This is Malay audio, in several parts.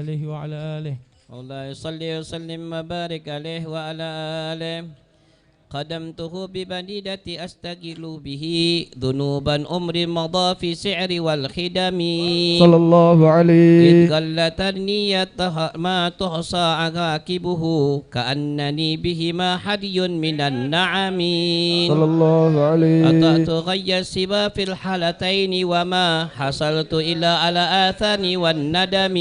آله وعلى آله. الله يصلي وسلم وبارك عليه وعلى آله. قدمته ببديدة أستقل به ذنوبا أمر مضى في سعر والخدم صلى الله عليه. إذ قلت النية ما تحصى عواقبه كأنني بهما حدي من النعم صلى الله عليه. أطعت غي السبا في الحالتين وما حصلت إلا على آثار والندم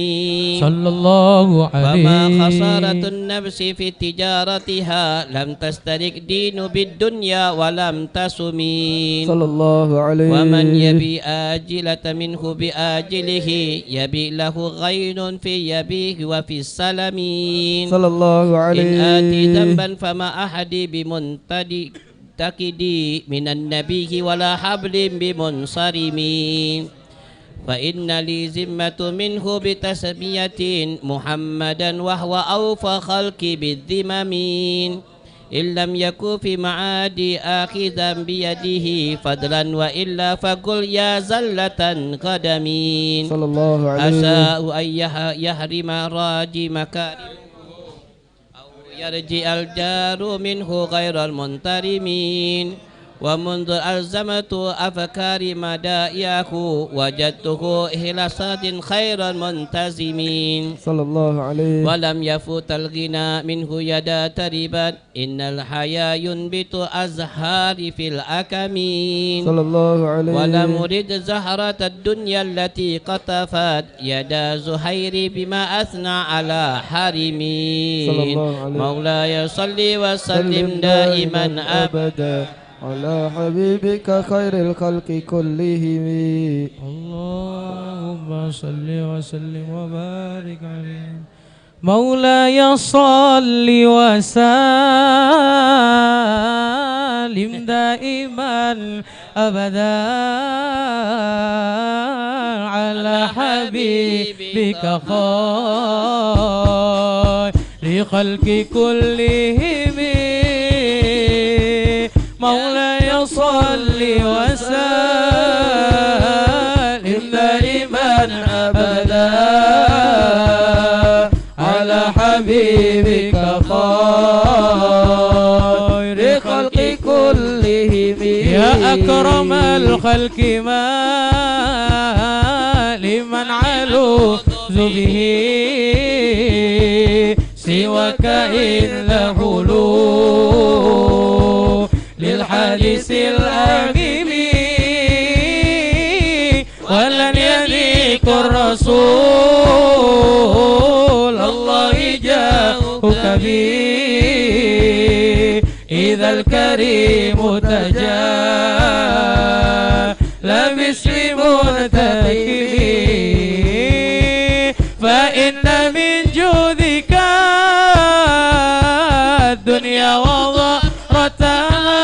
صلى الله عليه. وما خسارة النفس في تجارتها لم تسترق دين بالدنيا ولم تسمين صلى الله عليه. ومن يبي آجلة منه بآجله يبي له غين في يبيه وفي السلمين صلى الله عليه. إن آتي ذنبا فما أحدي بمنتدي تكدي من النبي ولا حبل بمنصرمين فإن لي ذمة منه بتسمية محمدا وهو أوفى خلقي بالذممين إن لم يكن في معادي آخذا بيده فضلا وإلا فقل يا زلة قدمين صلى الله عليه. أساء أن يحرم راجي مكارمه أو يرجع الجار منه غير المنترمين ومنذ ألزمت أفكار مدائيه وجدته إخلاصات خير المنتزمين صلى الله عليه. ولم يفوت الغنى منه يدا تربا إن الحياة ينبت أزهار في الأكمين صلى الله عليه. ولم أرد زهرة الدنيا التي قطفت يدا زهير بما أثنى على حرمين صلى الله عليه. مولاي صل وسلم دائما أبدا على حبيبك خير الخلق كلهم. اللهم صل وسلم وبارك عليه. مولاي صل وسلم دائما أبدا على حبيبك خير الخلق كلهم. مولاي صل وسلم دائما أبدا على حبيبك خير الخلق كلهم. يا أكرم الخلق ما لمن علوذ به سواك إلا هلو للحديث الأميم ولن يليق الرسول الله جاءك به إذا الكريم تجلى باسم منتهي فإن من جودك الدنيا وضرتها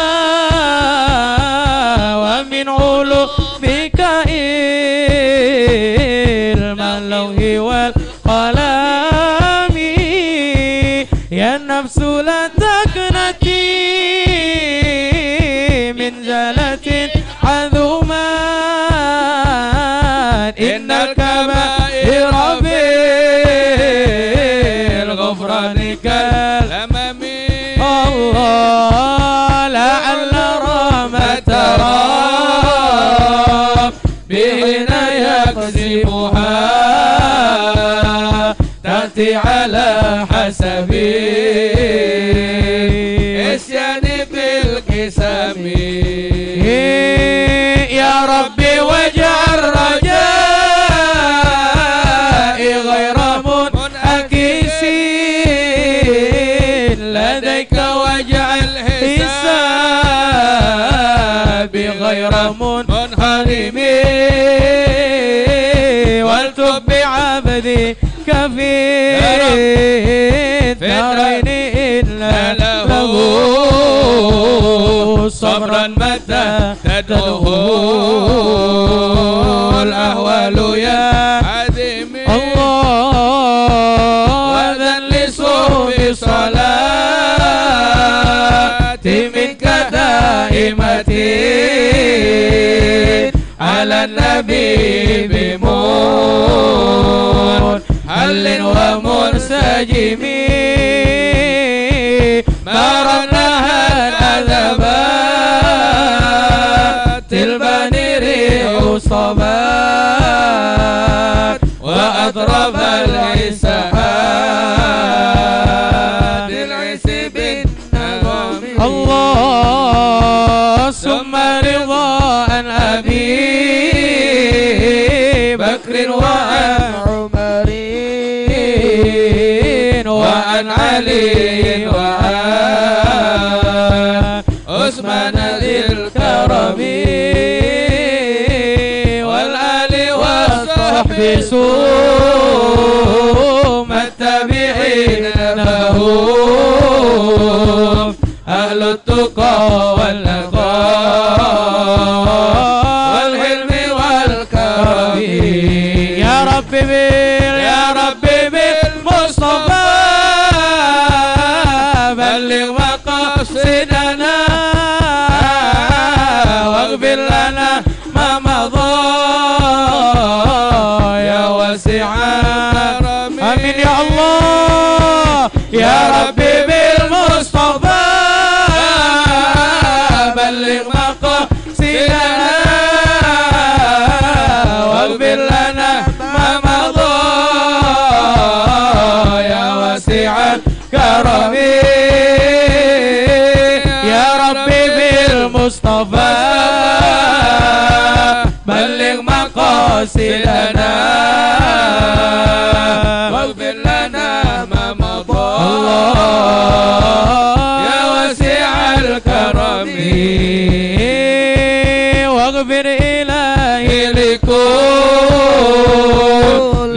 ومن علومك علم اللوح والقلم يا النفس لا تقنطي من زلة عظمان إن الكبائر بالغفران كالأمم الله لعل رحمة ربنا يقسمها تأتي على حسب الشان بالقسم يا ربي واجعل رجائي غير منعكس لديك واجعل حسابي غير منحرم والتب بعبدك في الدارين إلا له صبرا متى تدعوه الأهوال يا عديم الله وذن لصوم صلاتي منك دائمة على النبي بمون حل النجم ما رنها الأذبات البني ريح صبات وأضرب العسحات العس بالنغم الله ثم رضا عن أبي بكر وعن عمر وعن علي وعن عثمان ذي الكرم والآل والصحب ثم التابعين لهم أهل التقى والنقاء والحلم والكرم يا ربي بالمصطفى بلغ مقاصدنا واغفر لنا ما مضى يا واسع الكرم آمين يا الله يا ربي بالمصطفى بلغ مقاصدنا واغفر لنا ما مضى يا واسع الكرم يا ربي بالمصطفى بلغ مقاصدنا واغفر لنا ما مضى يا واسع الكرم واغفر إلهي لكل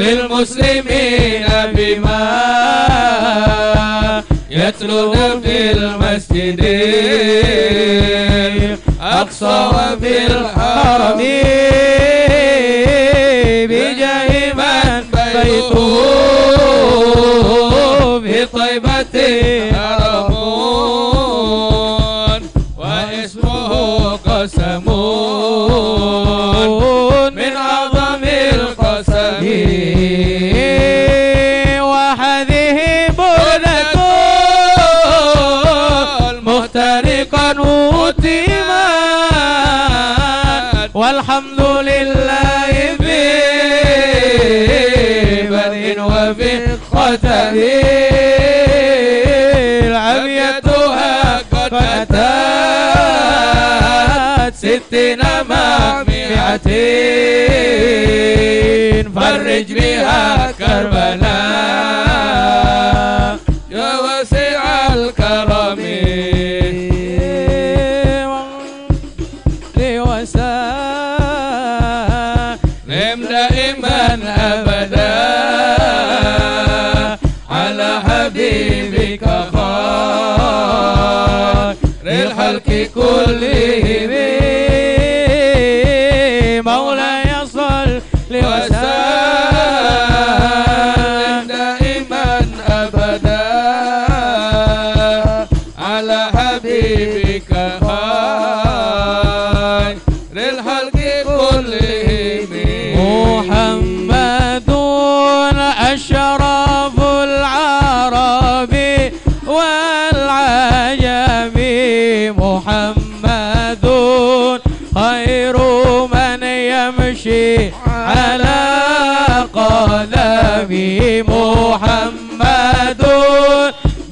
المسلمين بما يتلون في المسجد الأقصى وفي الحرم بجاه من بيته في طيبة حرم واسمه قسم من أعظم القسم وهذه بلدة محترقا وتيمات والحمد لله في بدء وفي ختم العميتها قد أتت 60 مع 100 فرج بها كربلاء يا واسع الكرم وسلم دائما أبدا على حبيبك خير الخلق كلهم مولاي صل وسلم دائما أبدا على حبيبك خير الخلق كلهم محمد أشرف العرب والعجم محمد خير من يمشي على قدمه محمد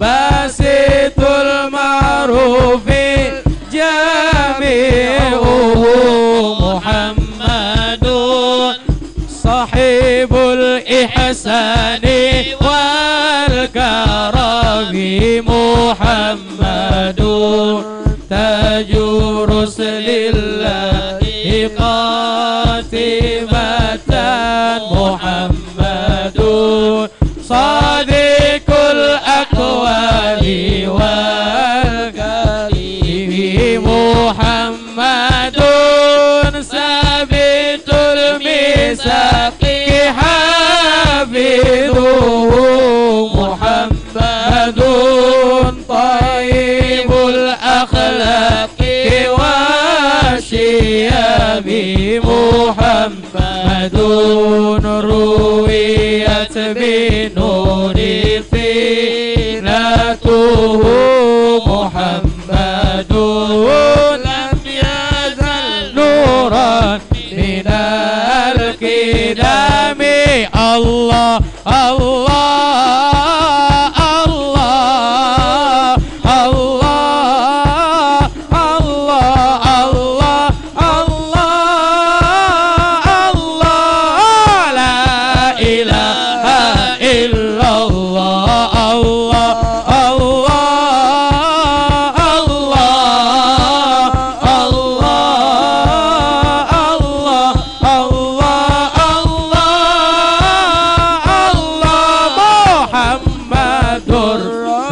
باسط المعروف جامعه محمد صاحب الإحسان والكرم محمد تاج رسل الله قاتمة محمد صادق الأقوال والكريم محمد ثابت الميثاق حافظه محمد طيب الأخلاق والشياب محمد رويت بنور فينته محمد لم يزل نورا من القدم الله الله الله الله الله الله الله لا إله إلا الله الله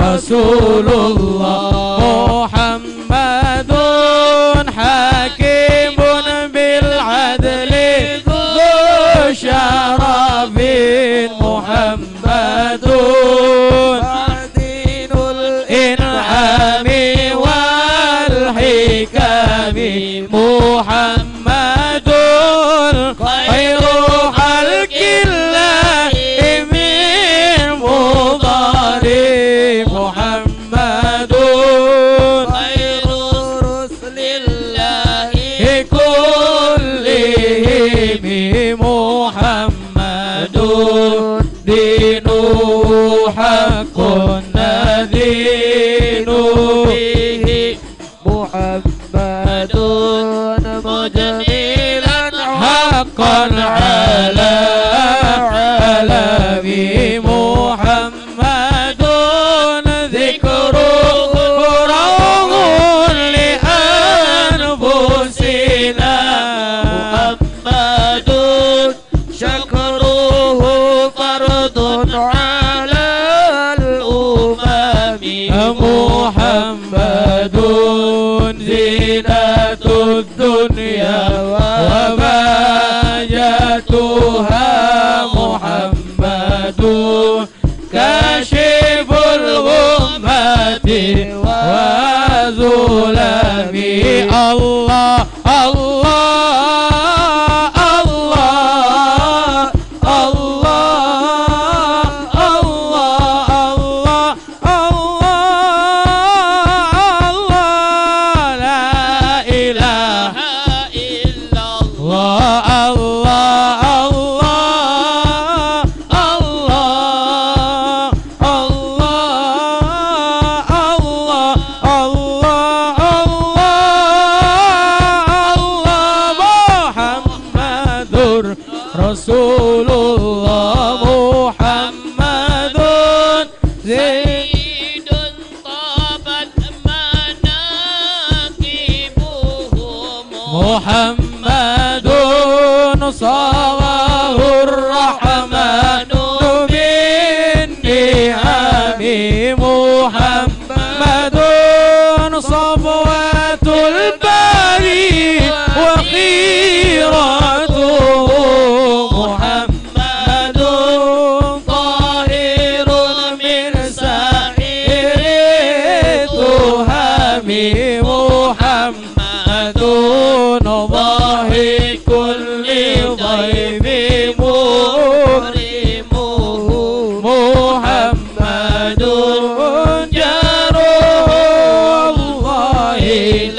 رسول الله محمد حكيم بالعدل ذو شرف محمد معدن الإنعام والحكم محمد خير خلق الله من مضار محمد خير رسل الله كلهم محمد دينه حق دين به محمد مجملا حقا على علم محمد ذكره روض لأنفسنا محمد شكره فرض على الأمم محمد زينة الدنيا وبهجتها محمد كاشف الغمة وظلم الله الله الله الله الله الله لا إله إلا الله الله الله رسول الله محمد زيد طابت مناكبه محمد صواه الرحمن بالنعم محمد صفوة البري وخيرته محمد طاهر من سائر التهم محمد ضاحك لضيف مكرمه محمد جاره الله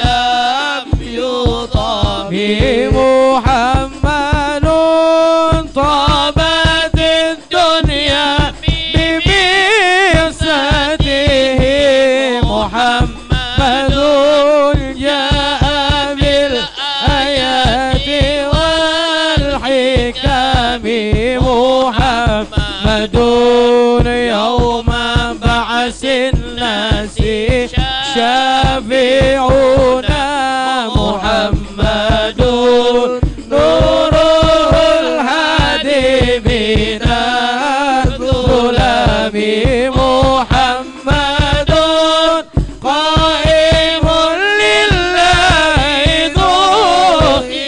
لم يطام محمد طابت الدنيا ببعثته محمد جاء بالآيات والحكم محمد يوم بعث الناس شافعنا محمد نوره الهادي من الظلام محمد قائم لله ذو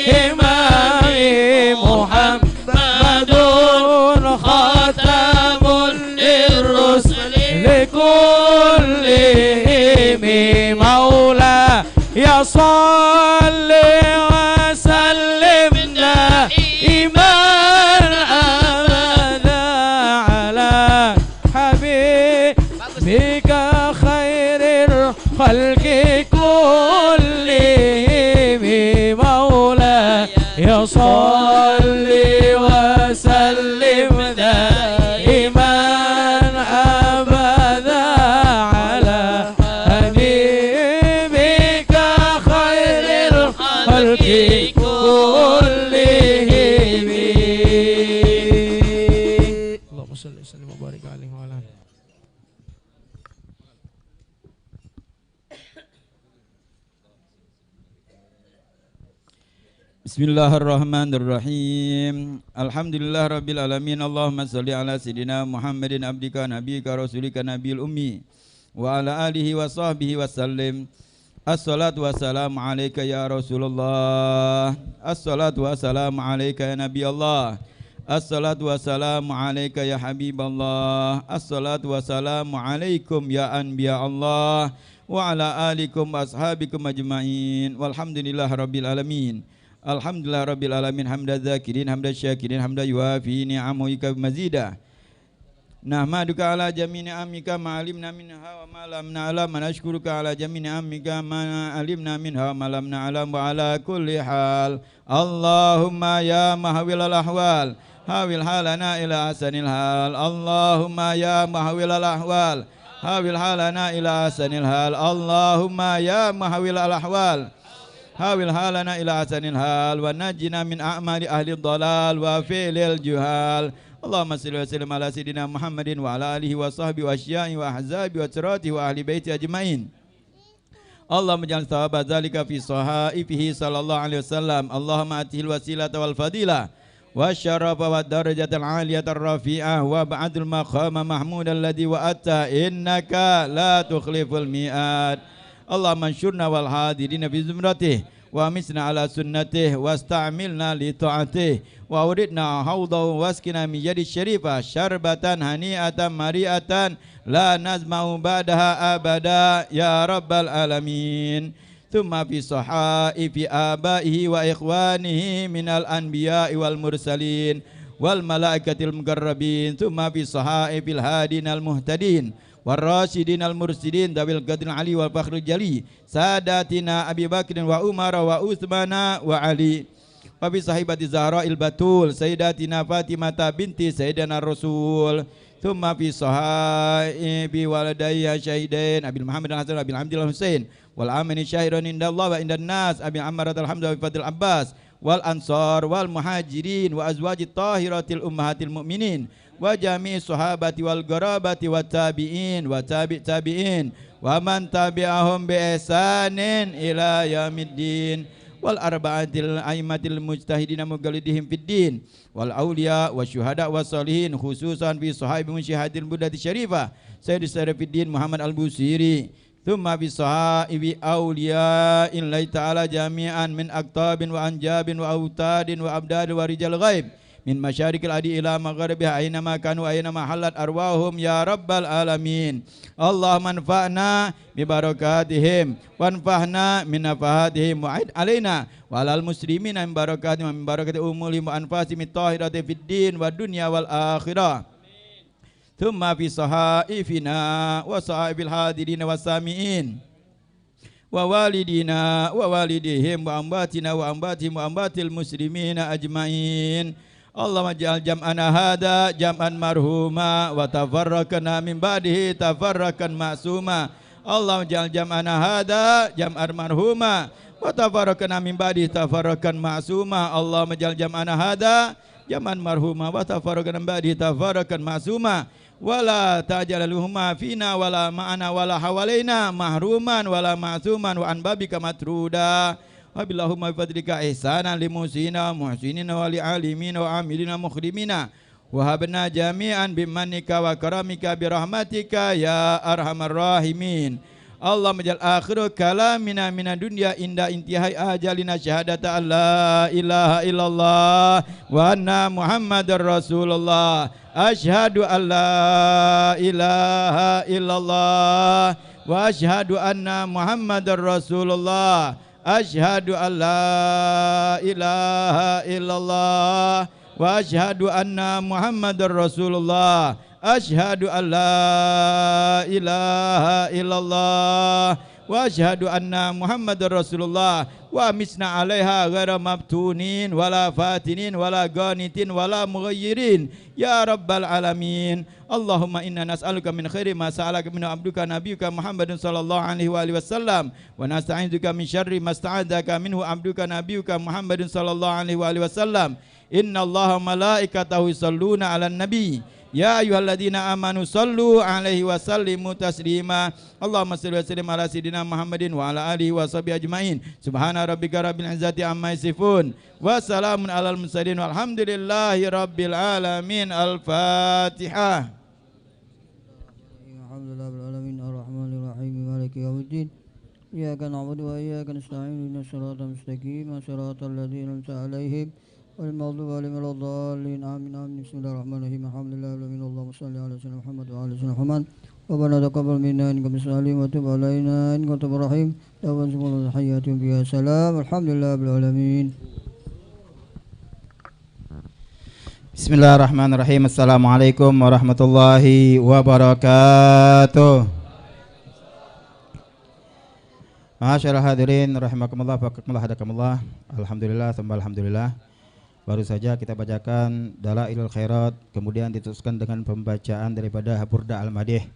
همام محمد خاتم للرسل لكلهم مولا يصلي وسلم الخلق كلهم مولاي صل وسلم دائما أبدا على حبيبك خير الخلق كلهم. اللهم صل وسلم وبارك عليه وعلى آله. Bismillahirrahmanirrahim. Alhamdulillah rabbil alamin. Allahumma salli ala sayyidina Muhammadin abdika nabiyika rasulika nabiyil ummi wa ala alihi wa sahbihi wa sallim. Assalatu wassalamu alayka ya Rasulullah. Assalatu wassalamu alayka ya Nabi Allah. Assalatu wassalamu alayka ya Habiballah. Assalatu wassalamu alaikum ya anbiya Allah wa ala alikum wa ashabikum ajma'in. Walhamdulillah rabbil alamin. Alhamdulillah rabbil alamin. Hamda dzakirin, hamda syakirin, hamda yuafi ni'amika mazida. Nahmaduka ala jami' ni'amika ma alimna minha wa ma lam na'lam. Nashkuruka ala jami' ni'amika ma alimna minha wa ma lam na'lam. Wa ala kulli hal Allahumma ya mahawilal ahwal hawil halana ila hasanil hal. Allahumma ya mahawilal ahwal hawil halana ila hasanil hal. Allahumma ya mahawilal ahwal hawil halana ila hasanil hal wa najina min a'mali ahli dhalal wa fi'lil juhal. Allahumma salli wa sallim ala sayyidina Muhammadin wa ala alihi wa sahbihi wa asya'i wa ahzabi wa tirati wa ahli baiti ajma'in. Allahumma ja'al thawaba dzalika fi sahaifihi sallallahu alaihi wasallam. Allahumma atihil wasilata wal fadilah wa syarafa wa darajatal aliyatar rafi'ah wa ba'dul maqama mahmudan alladhi wa'atta innaka la tukhliful mi'ad. Allahumma ansurna wal hadirina fi zumratih wa misna ala sunnatih wasta'milna li ta'atih wa uridna hawdahu waskina min yadi syarifah syarbatan hani'atan mari'atan la nazma'u ba'daha abada ya rabbal alamin. Thumma fi sahaifi abaihi wa ikhwanihi minal anbiya'i wal mursalin wal malaikatil muqarrabin. Thumma fi sahaifil hadinal muhtadin warrasyidin al-mursidin dawil qadril ali wal fakhrul jali sadatina Abi Bakrin wa Umar wa Utsmana wa Ali wa bi sahibati Zahra'il Batul sayyidatina Fatimah binti sayyidina Rasul. Thumma fi sahaibi waladayya syahidain Abil Muhammad al-Hasan Abil Hamdillah Husain wal amani syahiran indallah wa indan nas Abil Ammarat al-Hamza wa Fadil Abbas wal ansar wal muhajirin wa azwajit tahiratil ummahatil mu'minin wa jami'i sahabati wal garabati wa tabi'in wa tabi'in wa man tabi'ahum bi ihsanin ila yaumiddin wal arba'atil aimatil mujtahidin mugallidihim fid din wal auliya wa syuhada wa salihin khususan fi sahabi musyahadil budati syarifah Sayyid Syarifuddin Muhammad al-Busiri. Thumma bi sahabi auliya illahi ta'ala jami'an min aktabin wa anjabin wa autadin wa abdad wa rijal ghaib min masyarikil adi ila magharibiha aina ma kanu aina ma halat arwahum ya rabbal alamin. Allahumma anfa'na bi barakatihim wanfa'na min nafahatihim wa'id alaina wa alal muslimina min barakatihim min barakati umulihim wa anfasihim tahirati fid din wa dunya wal akhirah. Thumma fi sahaifina wa sahaibil hadirin wa sami'in wa walidina wa walidihim wa ambatina wa ambatihim wa ambatil muslimina ajma'in. Allahumma ja'al jam'ana hada jam'an marhuma wa tafarraqna min ba'dihi tafarraqan ma'suma. Allahumma ja'al jam'ana hada jam'an marhuma wa tafarraqna min ba'dihi tafarraqan ma'suma. Allahumma ja'al jam'ana hada jam'an marhuma wa tafarraqna min ba'dihi tafarraqan ma'suma. Wala ta'jalaluhuma fina wala ma'ana wala hawalaina mahruman wala ma'suman wa an babika matruda. Wabillahumma bifadlika ihsanan limusina muhsinina wa li'alimina wa amilina mukhrimina wa habna jami'an bimanika wa karamika birahmatika ya arhamar rahimin. Allahumma jal akhiru kalamina minad dunya inda intihai ajalina syahadata alla ilaha illallah wa anna muhammadar rasulullah. Asyhadu an la ilaha illallah wa asyhadu anna muhammadar rasulullah. Asyhadu an la ilaha illallah wa asyhadu anna muhammadar rasulullah. Asyhadu an la ilaha illallah wa asyhadu anna Muhammadar Rasulullah wa misna 'alaiha ghaira mabtunin wala fatinin wala ganitin wala mughayyirin ya rabbal alamin. Allahumma inna nas'aluka min khairi ma sa'alaka min abduka nabiyyuka Muhammadin sallallahu alaihi wa alihi wasallam wa nasta'inuka min syarri ma sta'adzaka minhu abduka nabiyyuka Muhammadin sallallahu alaihi wa alihi wasallam. Inna Allaha malaikatahu yusholluna 'alan nabi. Ya ayyuhalladzina amanu sallu alaihi wa sallimu taslima. Allahumma shalli wa sallim ala sayidina Muhammadin wa ala alihi wa sahbihi ajmain. Subhana rabbika rabbil izzati amma yasifun wa salamun alal mursalin walhamdulillahi rabbil alamin. Al-Fatihah. Alhamdulillah rabbil alamin arrahmanir rahim maliki yaumiddin. Iyyaka na'budu wa iyyaka nasta'in ihdinas siratal mustaqim siratal ladzina an'amta 'alaihim والمغضوب عليهم ولا الضالين آمين آمين. بسم الله الرحمن الرحيم الحمد لله رب العالمين اللهم صل على سيدنا محمد وعلى سيدنا محمد ربنا تقبل منا إنك أنت السميع وتب علينا إنك أنت الرحيم توبة الحياة بها سلام الحمد لله رب العالمين. Bismillahirrahmanirrahim. Assalamualaikum warahmatullahi wabarakatuh. Masyaallah hadirin rahimakumullah faqakumullah hadakumullah. Alhamdulillah sembah alhamdulillah. Baru saja kita bacakan Dalailul Khairat, kemudian diteruskan dengan pembacaan daripada Burda Al-Madih.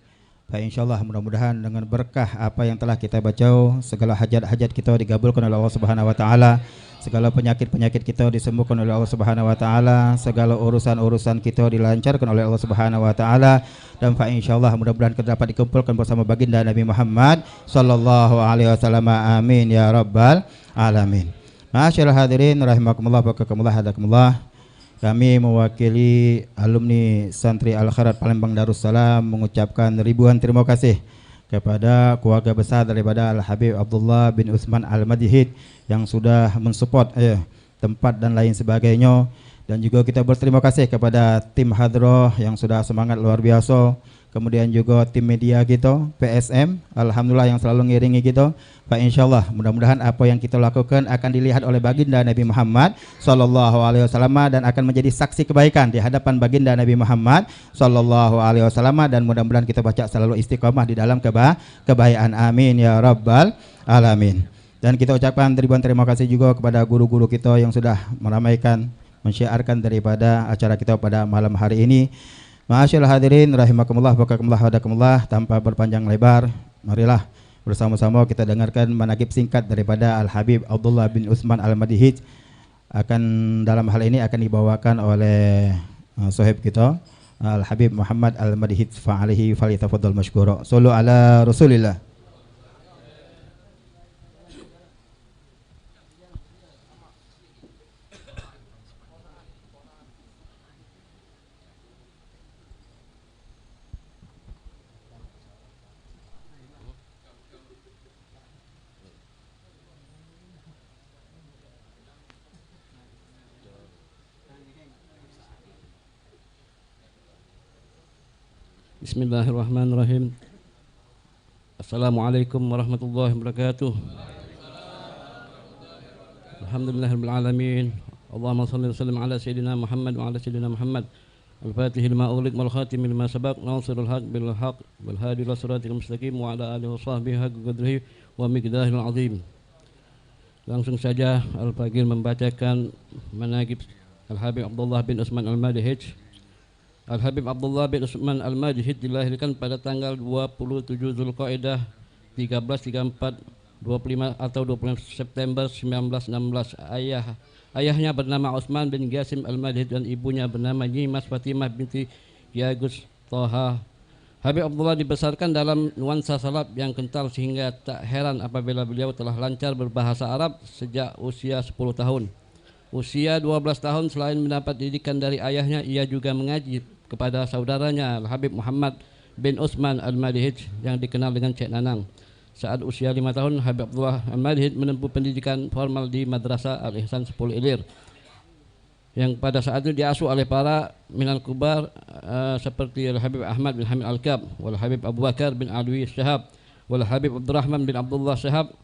Insyaallah mudah-mudahan dengan berkah apa yang telah kita baca, segala hajat-hajat kita digabulkan oleh Allah Subhanahu wa taala, segala penyakit-penyakit kita disembuhkan oleh Allah Subhanahu wa taala, segala urusan-urusan kita dilancarkan oleh Allah Subhanahu wa taala, dan insyaallah mudah-mudahan kita dapat dikumpulkan bersama baginda Nabi Muhammad sallallahu alaihi wasallam. Amin ya rabbal alamin. Masyaallah hadirin rahimakumullah barakallahu hadakumullah. Kami mewakili alumni Santri Al-Khairat Palembang Darussalam mengucapkan ribuan terima kasih kepada keluarga besar daripada Al-Habib Abdullah bin Utsman Al-Madihid yang sudah mensupport tempat dan lain sebagainya, dan juga kita berterima kasih kepada tim Hadroh yang sudah semangat luar biasa, kemudian juga tim media kita PSM alhamdulillah yang selalu ngiringi kita. Insyaallah mudah-mudahan apa yang kita lakukan akan dilihat oleh baginda Nabi Muhammad sallallahu alaihi wasallam dan akan menjadi saksi kebaikan di hadapan baginda Nabi Muhammad sallallahu alaihi wasallam, dan mudah-mudahan kita baca selalu istiqamah di dalam kebaikan. Amin ya rabbal alamin. Dan kita ucapkan ribuan terima kasih juga kepada guru-guru kita yang sudah meramaikan, mensyiarkan daripada acara kita pada malam hari ini. Masyaallah hadirin rahimakumullah barakallahu hadakumullah. Tanpa berpanjang lebar, marilah bersama-sama kita dengarkan manaqib singkat daripada Al-Habib Abdullah bin Utsman Al-Madihid. Dalam hal ini akan dibawakan oleh sahib kita Al-Habib Muhammad Al-Madihid fa'alihi falyatafaddal mashkura. Sallu ala Rasulillah. Bismillahirrahmanirrahim. Assalamualaikum warahmatullahi wabarakatuh. Alhamdulillahirabbil alamin. Allahumma shalli wa sallim ala sayidina Muhammad wa ala sayidina Muhammad. Al-Fatihil lima ughliq wal khatimil lima sabaq, nasirul haq bil haq wal hadi ila siratal mustaqim wa ala alihi wa sahbihi haqqa qadrihi wa miqdarihil azim. Langsung saja Al-Faqih membacakan manaqib Al-Habib Abdullah bin Utsman Al-Madihid. Al-Habib Abdullah bin Utsman Al-Madihid dilahirkan pada tanggal 27 Zulqa'dah 1334 25 atau 25 September 1916. Ayahnya bernama Utsman bin Qasim Al-Madihid dan ibunya bernama Nyimas Fatimah binti Yagus Toha. Habib Abdullah dibesarkan dalam nuansa salaf yang kental sehingga tak heran apabila beliau telah lancar berbahasa Arab sejak usia 10 tahun. Usia 12 tahun selain mendapat didikan dari ayahnya, ia juga mengaji kepada saudaranya Al-Habib Muhammad bin Utsman Al-Madihid yang dikenal dengan Cik Nanang. Saat usia 5 tahun, Habib Abdullah Al-Madihid menempuh pendidikan formal di Madrasah Al-Ihsan 10 Ilir yang pada saat itu diasuh oleh para minal kubar seperti Al-Habib Ahmad bin Hamid Al-Kab, wal Habib Abu Bakar bin Alwi Syahab, wal Habib Abdurrahman bin Abdullah Syahab,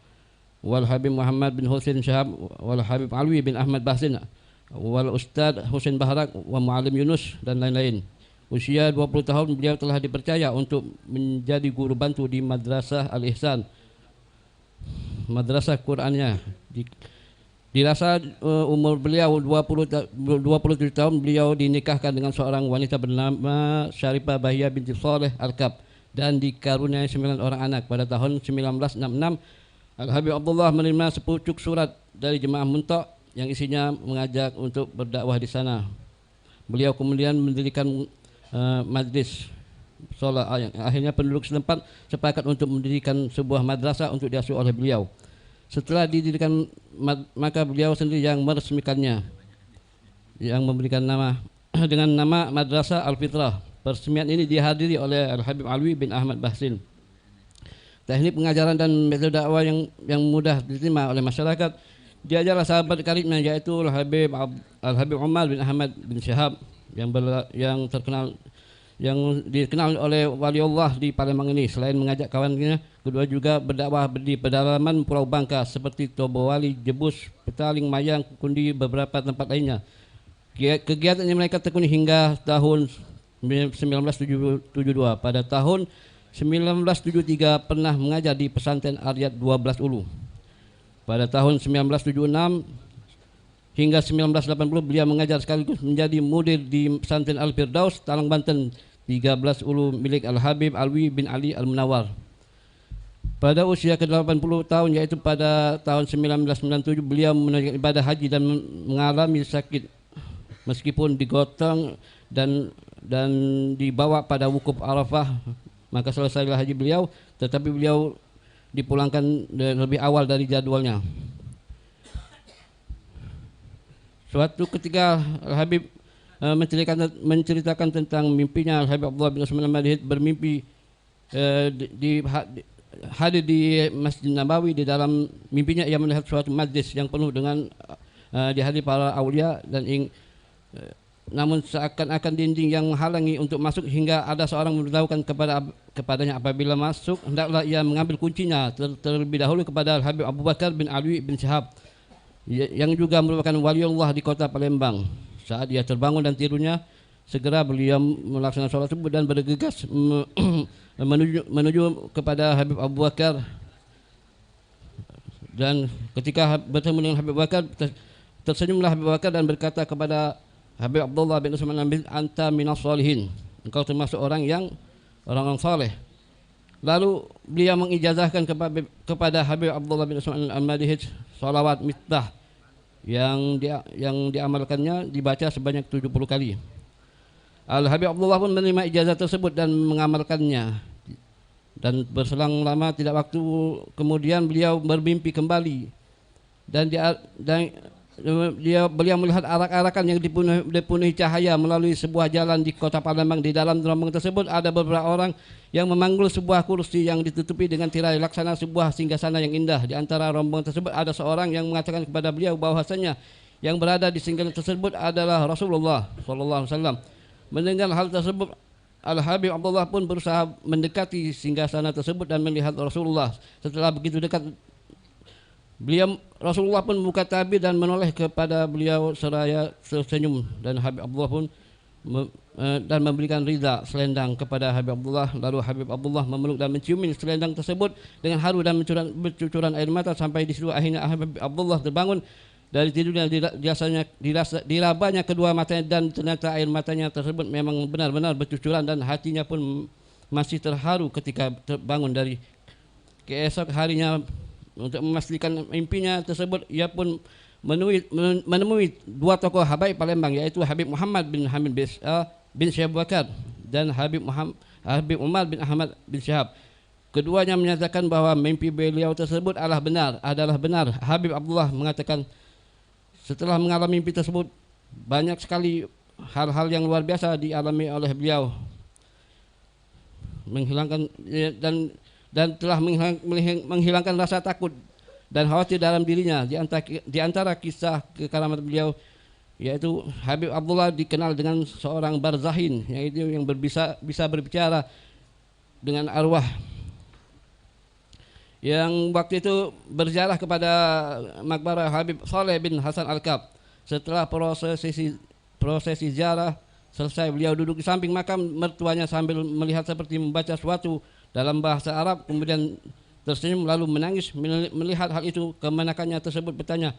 wal Habib Muhammad bin Husain Syahab, wal Habib Alwi bin Ahmad Bahsin, wal Ustad Husain Baharak, wa Muallim Yunus dan lain-lain. Usia 20 tahun beliau telah dipercaya untuk menjadi guru bantu di Madrasah Al-Ihsan. madrasah Qurannya. Dirasa umur beliau 27 tahun beliau dinikahkan dengan seorang wanita bernama Syarifah Bahia binti Saleh Al-Kab dan dikaruniai 9 orang anak. Pada tahun 1966 Al-Habib Abdullah menerima sepucuk surat dari Jemaah Muntok yang isinya mengajak untuk berdakwah di sana. Beliau kemudian mendirikan majlis sholat. Akhirnya penduduk setempat sepakat untuk mendirikan sebuah madrasah untuk diasuh oleh beliau. Setelah didirikan, maka beliau sendiri yang meresmikannya, yang memberikan nama dengan nama Madrasah Al-Fitrah. Peresmian ini dihadiri oleh Al-Habib Alwi bin Ahmad Bahsin. Teknik pengajaran dan metode dakwah yang mudah diterima oleh masyarakat diajarlah sahabat karibnya, yaitu Al-Habib Umar bin Ahmad bin Syihab yang dikenal oleh waliullah di Palembang ini. Selain mengajak kawannya, kedua juga berdakwah di pedalaman Pulau Bangka seperti Tobowali, Jebus, Petaling, Mayang, Kundi, beberapa tempat lainnya. Kegiatannya mereka tekuni hingga tahun 1972. Pada tahun 1973 pernah mengajar di pesantren Aryat 12 Ulu. Pada tahun 1976 hingga 1980 beliau mengajar sekaligus menjadi mudir di pesantren Al-Firdaus, Talang, Banten 13 Ulu milik Al-Habib Alwi bin Ali Al-Munawar. Pada usia ke-80 tahun, yaitu pada tahun 1997 beliau menunaikan ibadah haji dan mengalami sakit meskipun digotong dan dibawa pada wukuf Arafah. Maka selesailah haji beliau, tetapi beliau dipulangkan lebih awal dari jadwalnya. Suatu ketika Al-Habib menceritakan tentang mimpinya. Al-Habib Abdullah bin Usman Al-Madhid bermimpi hadir di Masjid Nabawi. Di dalam mimpinya ia melihat suatu majlis yang penuh dengan dihadiri para aulia dan namun seakan-akan dinding yang menghalangi untuk masuk, hingga ada seorang memberitahukan kepadanya apabila masuk hendaklah ia mengambil kuncinya terlebih dahulu kepada Al-Habib Abu Bakar bin Alwi bin Syihab yang juga merupakan waliullah di kota Palembang. Saat ia terbangun dan tidurnya, segera beliau melaksanakan sholat subuh dan bergegas menuju kepada Habib Abu Bakar. Dan ketika bertemu dengan Habib Abu Bakar, tersenyumlah Habib Abu Bakar dan berkata kepada Habib Abdullah bin Usman Al-Madhid, "Anta minas solihin." Engkau termasuk orang saleh. Lalu beliau mengijazahkan kepada Habib Abdullah bin Usman Al-Madhid salawat miftah yang diamalkannya dibaca sebanyak 70 kali. Al-Habib Abdullah pun menerima ijazah tersebut dan mengamalkannya. Dan berselang lama tidak waktu kemudian beliau bermimpi kembali dan beliau melihat arak-arakan yang dipenuhi cahaya melalui sebuah jalan di kota Palembang. Di dalam rombongan tersebut ada beberapa orang yang memanggul sebuah kursi yang ditutupi dengan tirai laksana sebuah singgasana yang indah. Di antara rombongan tersebut ada seorang yang mengatakan kepada beliau bahwasanya yang berada di singgasana tersebut adalah Rasulullah SAW. Mendengar hal tersebut, Al-Habib Abdullah pun berusaha mendekati singgasana tersebut dan melihat Rasulullah. Setelah begitu dekat, Rasulullah pun membuka tabir dan menoleh kepada beliau seraya tersenyum, dan Habib Abdullah pun dan memberikan ridha selendang kepada Habib Abdullah. Lalu Habib Abdullah memeluk dan menciumi selendang tersebut dengan haru dan bercucuran air mata. Sampai di situ akhirnya Habib Abdullah terbangun dari tidurnya. Dirabanya kedua matanya dan ternyata air matanya tersebut memang benar-benar bercucuran, dan hatinya pun masih terharu ketika terbangun dari keesok harinya. Untuk memastikan mimpinya tersebut, ia pun menemui dua tokoh habaib Palembang, yaitu Habib Muhammad bin Hamid bin Syihab Bakar dan Habib Umar bin Ahmad bin Syihab. Keduanya menyatakan bahwa mimpi beliau tersebut adalah benar. Habib Abdullah mengatakan setelah mengalami mimpi tersebut, banyak sekali hal-hal yang luar biasa dialami oleh beliau, menghilangkan dan telah menghilangkan rasa takut dan khawatir dalam dirinya. Di antara kisah kekaramat beliau, yaitu Habib Abdullah dikenal dengan seorang barzahin, yaitu yang bisa berbicara dengan arwah, yang waktu itu berziarah kepada makbarah Habib Saleh bin Hasan Al-Kab. Setelah prosesi ziarah selesai, beliau duduk di samping makam mertuanya sambil melihat seperti membaca sesuatu dalam bahasa Arab. Kemudian tersenyum lalu menangis melihat hal itu. Kemenakannya tersebut bertanya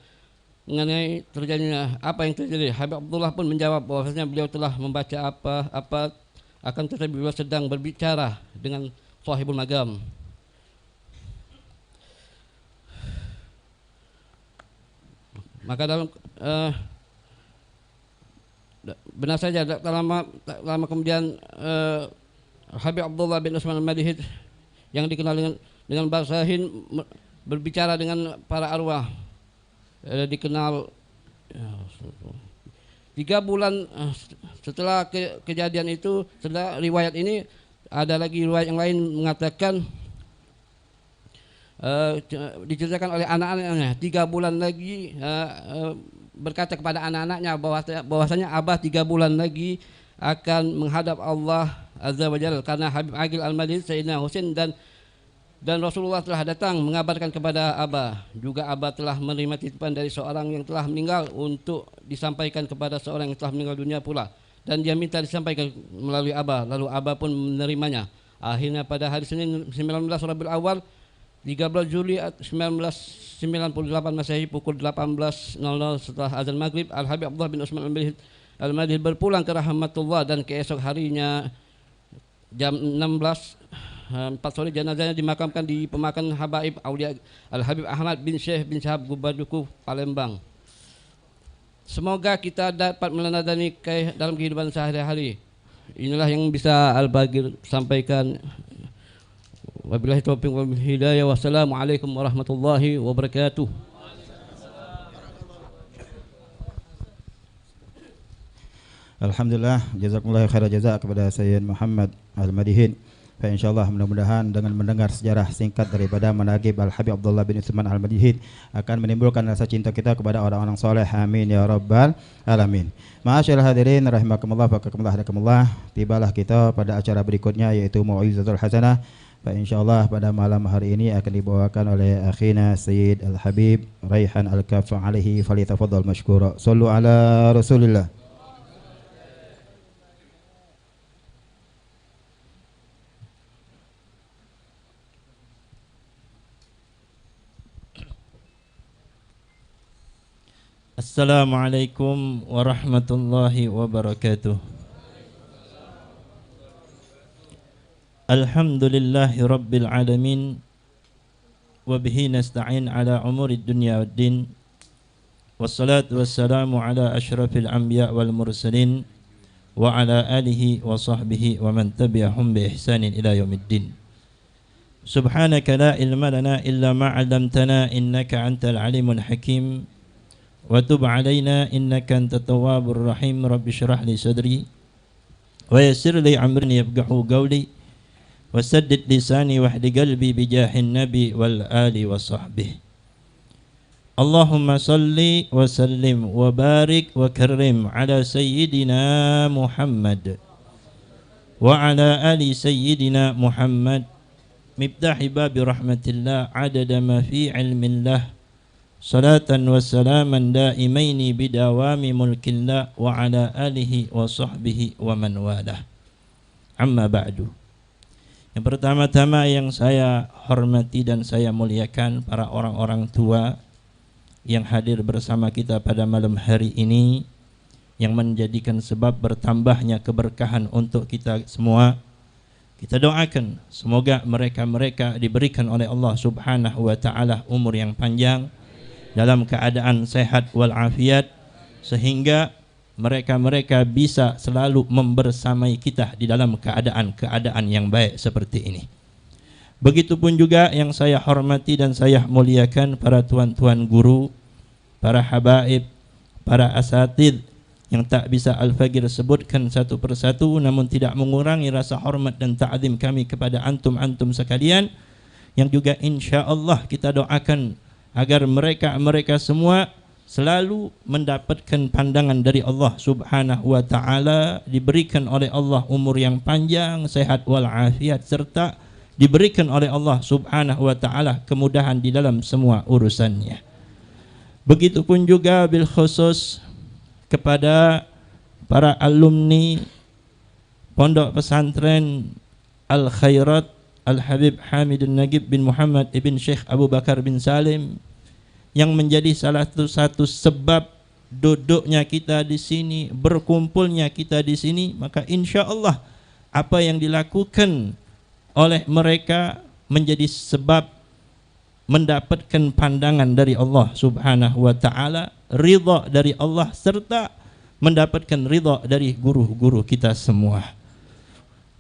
mengenai terjadinya apa yang terjadi. Habib Abdullah pun menjawab bahwasanya beliau telah membaca apa akan tetapi beliau sedang berbicara dengan sahibul magam. Maka dalam benar saja tak lama kemudian Habib Abdullah bin Usman al-Madihid yang dikenal dengan Barsahin berbicara dengan para arwah. Dikenal 3 bulan setelah kejadian itu, setelah riwayat ini ada lagi riwayat yang lain mengatakan diceritakan oleh anak-anaknya 3 bulan lagi berkata kepada anak-anaknya bahwasanya Abah 3 bulan lagi akan menghadap Allah Azza wa Jalla, karena Habib Aqil Al-Madihid, Sayyidina Husain dan Rasulullah telah datang mengabarkan kepada Abah. Juga Abah telah menerima titipan dari seorang yang telah meninggal untuk disampaikan kepada seorang yang telah meninggal dunia pula, dan dia minta disampaikan melalui Abah. Lalu Abah pun menerimanya. Akhirnya pada hari Senin 19 Rabiul Awal 13 Juli 1998 Masehi pukul 18.00 setelah azan maghrib, Al-Habib Abdullah bin Usman Al-Madihid berpulang ke rahmatullah, dan keesok harinya jam 4 sore jenazahnya dimakamkan di pemakaman Habaib Aulia Al-Habib Ahmad bin Syekh bin Syahab Gubaduku, Palembang. Semoga kita dapat meneladani dalam kehidupan sehari-hari. Inilah yang bisa Al-Bagir sampaikan. Wabillahi taufiq wal hidayah. Wassalamualaikum warahmatullahi wabarakatuh. Alhamdulillah, jazakumullah khairan jazak kepada Sayyid Muhammad Al-Madihid. InsyaAllah mudah-mudahan dengan mendengar sejarah singkat daripada manaqib Al-Habib Abdullah bin Usman Al-Madihid akan menimbulkan rasa cinta kita kepada orang-orang soleh. Amin ya rabbal alamin. Ma'asyiral hadirin rahimakumullah wa rahimakumullah. Tibalah kita pada acara berikutnya, yaitu Mau'izatul Hasanah. InsyaAllah pada malam hari ini akan dibawakan oleh akhina Sayyid Al-Habib Raihan Al-Kaf alaihi falyatafaddal mashkura. Sallu ala Rasulillah. Assalamualaikum warahmatullahi wabarakatuh. Alhamdulillahi rabbil alamin, wa bihi nasta'in ala umurid dunya waddin, wassalatu wassalamu ala ashrafil anbiya wal mursalin, wa ala alihi wa sahbihi wa man tabi'ahum bi ihsanin ila yaumiddin. Subhanaka la ilma lana illa ma 'allamtana innaka antal alimul hakim. Wa tub alaina innaka antat tawwabur rahim. Rabbi shrah li sadri wa yassir li amri yafqahu qawli wa saddid lisani wahdi qalbi bi jahin nabi wal ali wa sahbihi. Allahumma salli wa sallim wa barik wa karrim ala sayyidina Muhammad wa ala ali sayyidina Muhammad miftahi babi rahmatillah adada ma fi ilmillah. Salatan wa salaman daimaini bidawami mulkillah wa ala alihi wa sahbihi wa man walah. Amma ba'du. Yang pertama-tama yang saya hormati dan saya muliakan para orang-orang tua yang hadir bersama kita pada malam hari ini, yang menjadikan sebab bertambahnya keberkahan untuk kita semua. Kita doakan semoga mereka-mereka diberikan oleh Allah Subhanahu wa taala umur yang panjang, dalam keadaan sehat walafiat, sehingga mereka-mereka bisa selalu membersamai kita di dalam keadaan-keadaan yang baik seperti ini. Begitupun juga yang saya hormati dan saya muliakan para tuan-tuan guru, para habaib, para asatid yang tak bisa Al-Fagir sebutkan satu persatu, namun tidak mengurangi rasa hormat dan ta'zim kami kepada antum-antum sekalian, yang juga insya-Allah kita doakan agar mereka semua selalu mendapatkan pandangan dari Allah Subhanahu wa taala, diberikan oleh Allah umur yang panjang, sehat walafiat, serta diberikan oleh Allah Subhanahu wa taala kemudahan di dalam semua urusannya. Begitupun juga bil khusus kepada para alumni Pondok Pesantren Al Khairat Al-Habib Hamidun Nagib bin Muhammad ibn Syekh Abu Bakar bin Salim, yang menjadi salah satu sebab duduknya kita di sini, berkumpulnya kita di sini, maka insya Allah apa yang dilakukan oleh mereka menjadi sebab mendapatkan pandangan dari Allah Subhanahu wa taala, ridha dari Allah, serta mendapatkan ridha dari guru-guru kita semua.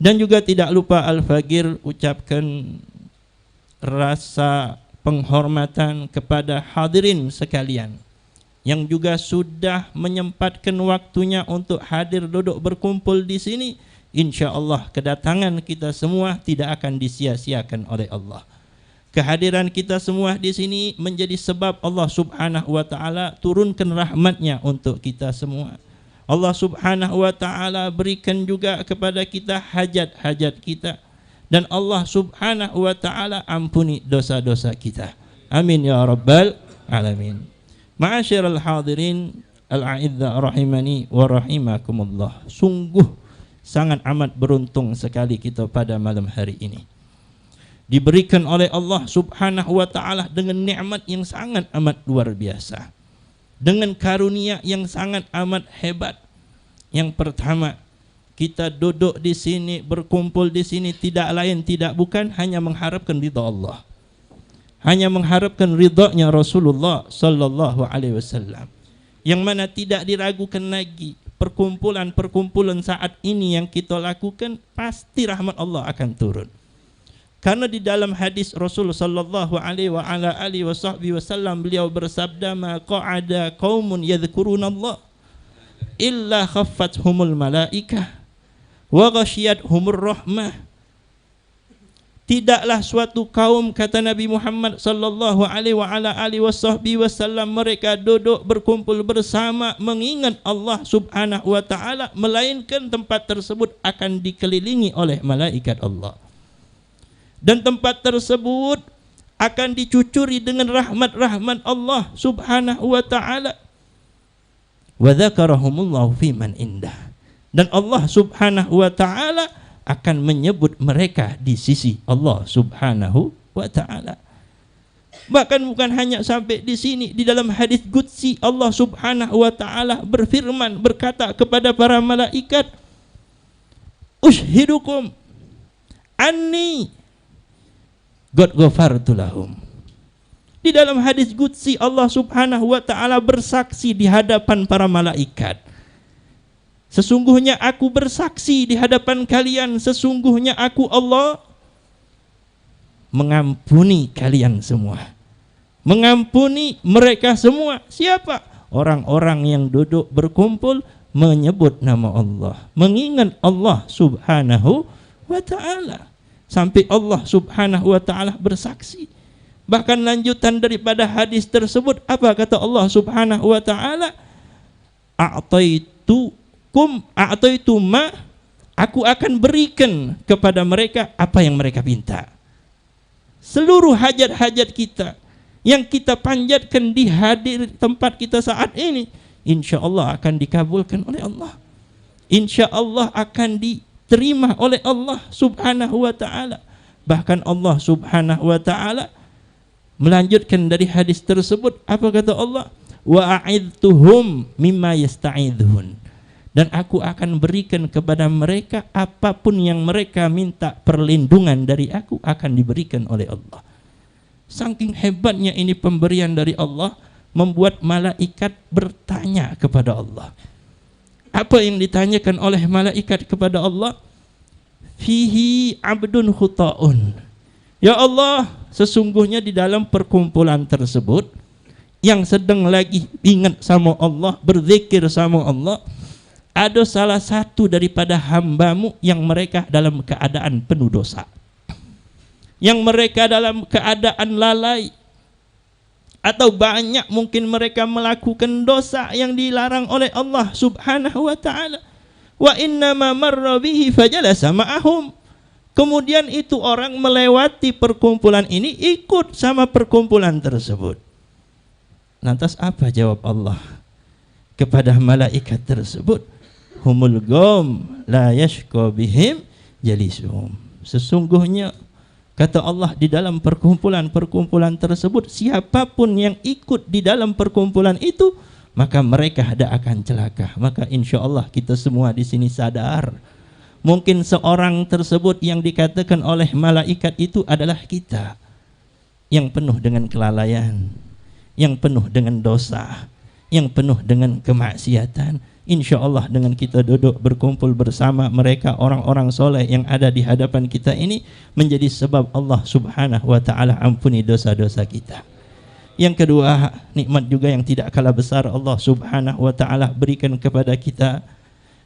Dan juga tidak lupa Al-Faqir ucapkan rasa penghormatan kepada hadirin sekalian yang juga sudah menyempatkan waktunya untuk hadir duduk berkumpul di sini. Insya Allah kedatangan kita semua tidak akan disia-siakan oleh Allah. Kehadiran kita semua di sini menjadi sebab Allah Subhanahu wa taala turunkan rahmatnya untuk kita semua. Allah Subhanahu wa taala berikan juga kepada kita hajat-hajat kita, dan Allah Subhanahu wa taala ampuni dosa-dosa kita. Amin ya rabbal alamin. Ma'asyiral hadirin al-a'idza rahimani wa rahimakumullah. Sungguh sangat amat beruntung sekali kita pada malam hari ini. Diberikan oleh Allah Subhanahu wa taala dengan nikmat yang sangat amat luar biasa, dengan karunia yang sangat amat hebat. Yang pertama, kita duduk di sini, berkumpul di sini tidak lain tidak bukan hanya mengharapkan ridha Allah, hanya mengharapkan ridhanya Rasulullah sallallahu alaihi wasallam, yang mana tidak diragukan lagi perkumpulan-perkumpulan saat ini yang kita lakukan pasti rahmat Allah akan turun. Karena di dalam hadis Rasul sallallahu alaihi wasallam beliau bersabda, ma qa'ada qaumun yadhkurunallah illa khaffathumul malaikah wa ghasyiyathumur rahmah. Tidaklah suatu kaum, kata Nabi Muhammad sallallahu alaihi wasallam, mereka duduk berkumpul bersama mengingat Allah Subhanahu wa taala, melainkan tempat tersebut akan dikelilingi oleh malaikat Allah. Dan tempat tersebut akan dicucuri dengan rahmat-rahmat Allah Subhanahu wa taala. Wa dzakarahumullahu fi man indah. Dan Allah Subhanahu wa taala akan menyebut mereka di sisi Allah Subhanahu wa taala. Bahkan bukan hanya sampai di sini, di dalam hadis qudsi Allah Subhanahu wa taala berfirman, berkata kepada para malaikat, "Ushidukum anni qad ghafartu lahum." Di dalam hadis qudsi Allah Subhanahu wa taala bersaksi di hadapan para malaikat, sesungguhnya aku bersaksi di hadapan kalian, sesungguhnya aku Allah mengampuni kalian semua, mengampuni mereka semua. Siapa? Orang-orang yang duduk berkumpul menyebut nama Allah, mengingat Allah Subhanahu wa taala. Sampai Allah Subhanahu wa taala bersaksi. Bahkan lanjutan daripada hadis tersebut, apa kata Allah Subhanahu wa taala? A'taitu ma, aku akan berikan kepada mereka apa yang mereka minta. Seluruh hajat-hajat kita yang kita panjatkan di hadir tempat kita saat ini, insya Allah akan dikabulkan oleh Allah. Insya Allah akan diterima oleh Allah Subhanahu wa ta'ala. Bahkan Allah Subhanahu wa ta'ala melanjutkan dari hadis tersebut, apa kata Allah? Wa a'idtuhum mimma yasta'idhun. Dan aku akan berikan kepada mereka apapun yang mereka minta perlindungan dari aku akan diberikan oleh Allah. Saking hebatnya ini pemberian dari Allah, membuat malaikat bertanya kepada Allah. Apa yang ditanyakan oleh malaikat kepada Allah? Fihi abdun khuta'un. Ya Allah, sesungguhnya di dalam perkumpulan tersebut yang sedang lagi ingat sama Allah, berzikir sama Allah, ada salah satu daripada hambamu yang mereka dalam keadaan penuh dosa, yang mereka dalam keadaan lalai, atau banyak mungkin mereka melakukan dosa yang dilarang oleh Allah Subhanahu wa ta'ala. Wa innama marra bihi fajalasa ma'ahum. Kemudian itu orang melewati perkumpulan ini, ikut sama perkumpulan tersebut. Lantas apa jawab Allah kepada malaikat tersebut? Humul gom la yashqa bihim jalisuhum. Sesungguhnya Kata Allah, di dalam perkumpulan-perkumpulan tersebut, siapapun yang ikut di dalam perkumpulan itu, maka mereka tidak akan celaka. Maka insya Allah kita semua di sini sadar, mungkin seorang tersebut yang dikatakan oleh malaikat itu adalah kita, yang penuh dengan kelalaian, yang penuh dengan dosa, yang penuh dengan kemaksiatan. Insya Allah dengan kita duduk berkumpul bersama mereka orang-orang soleh yang ada di hadapan kita ini, menjadi sebab Allah subhanahu wa ta'ala ampuni dosa-dosa kita. Yang kedua, nikmat juga yang tidak kalah besar Allah subhanahu wa ta'ala berikan kepada kita,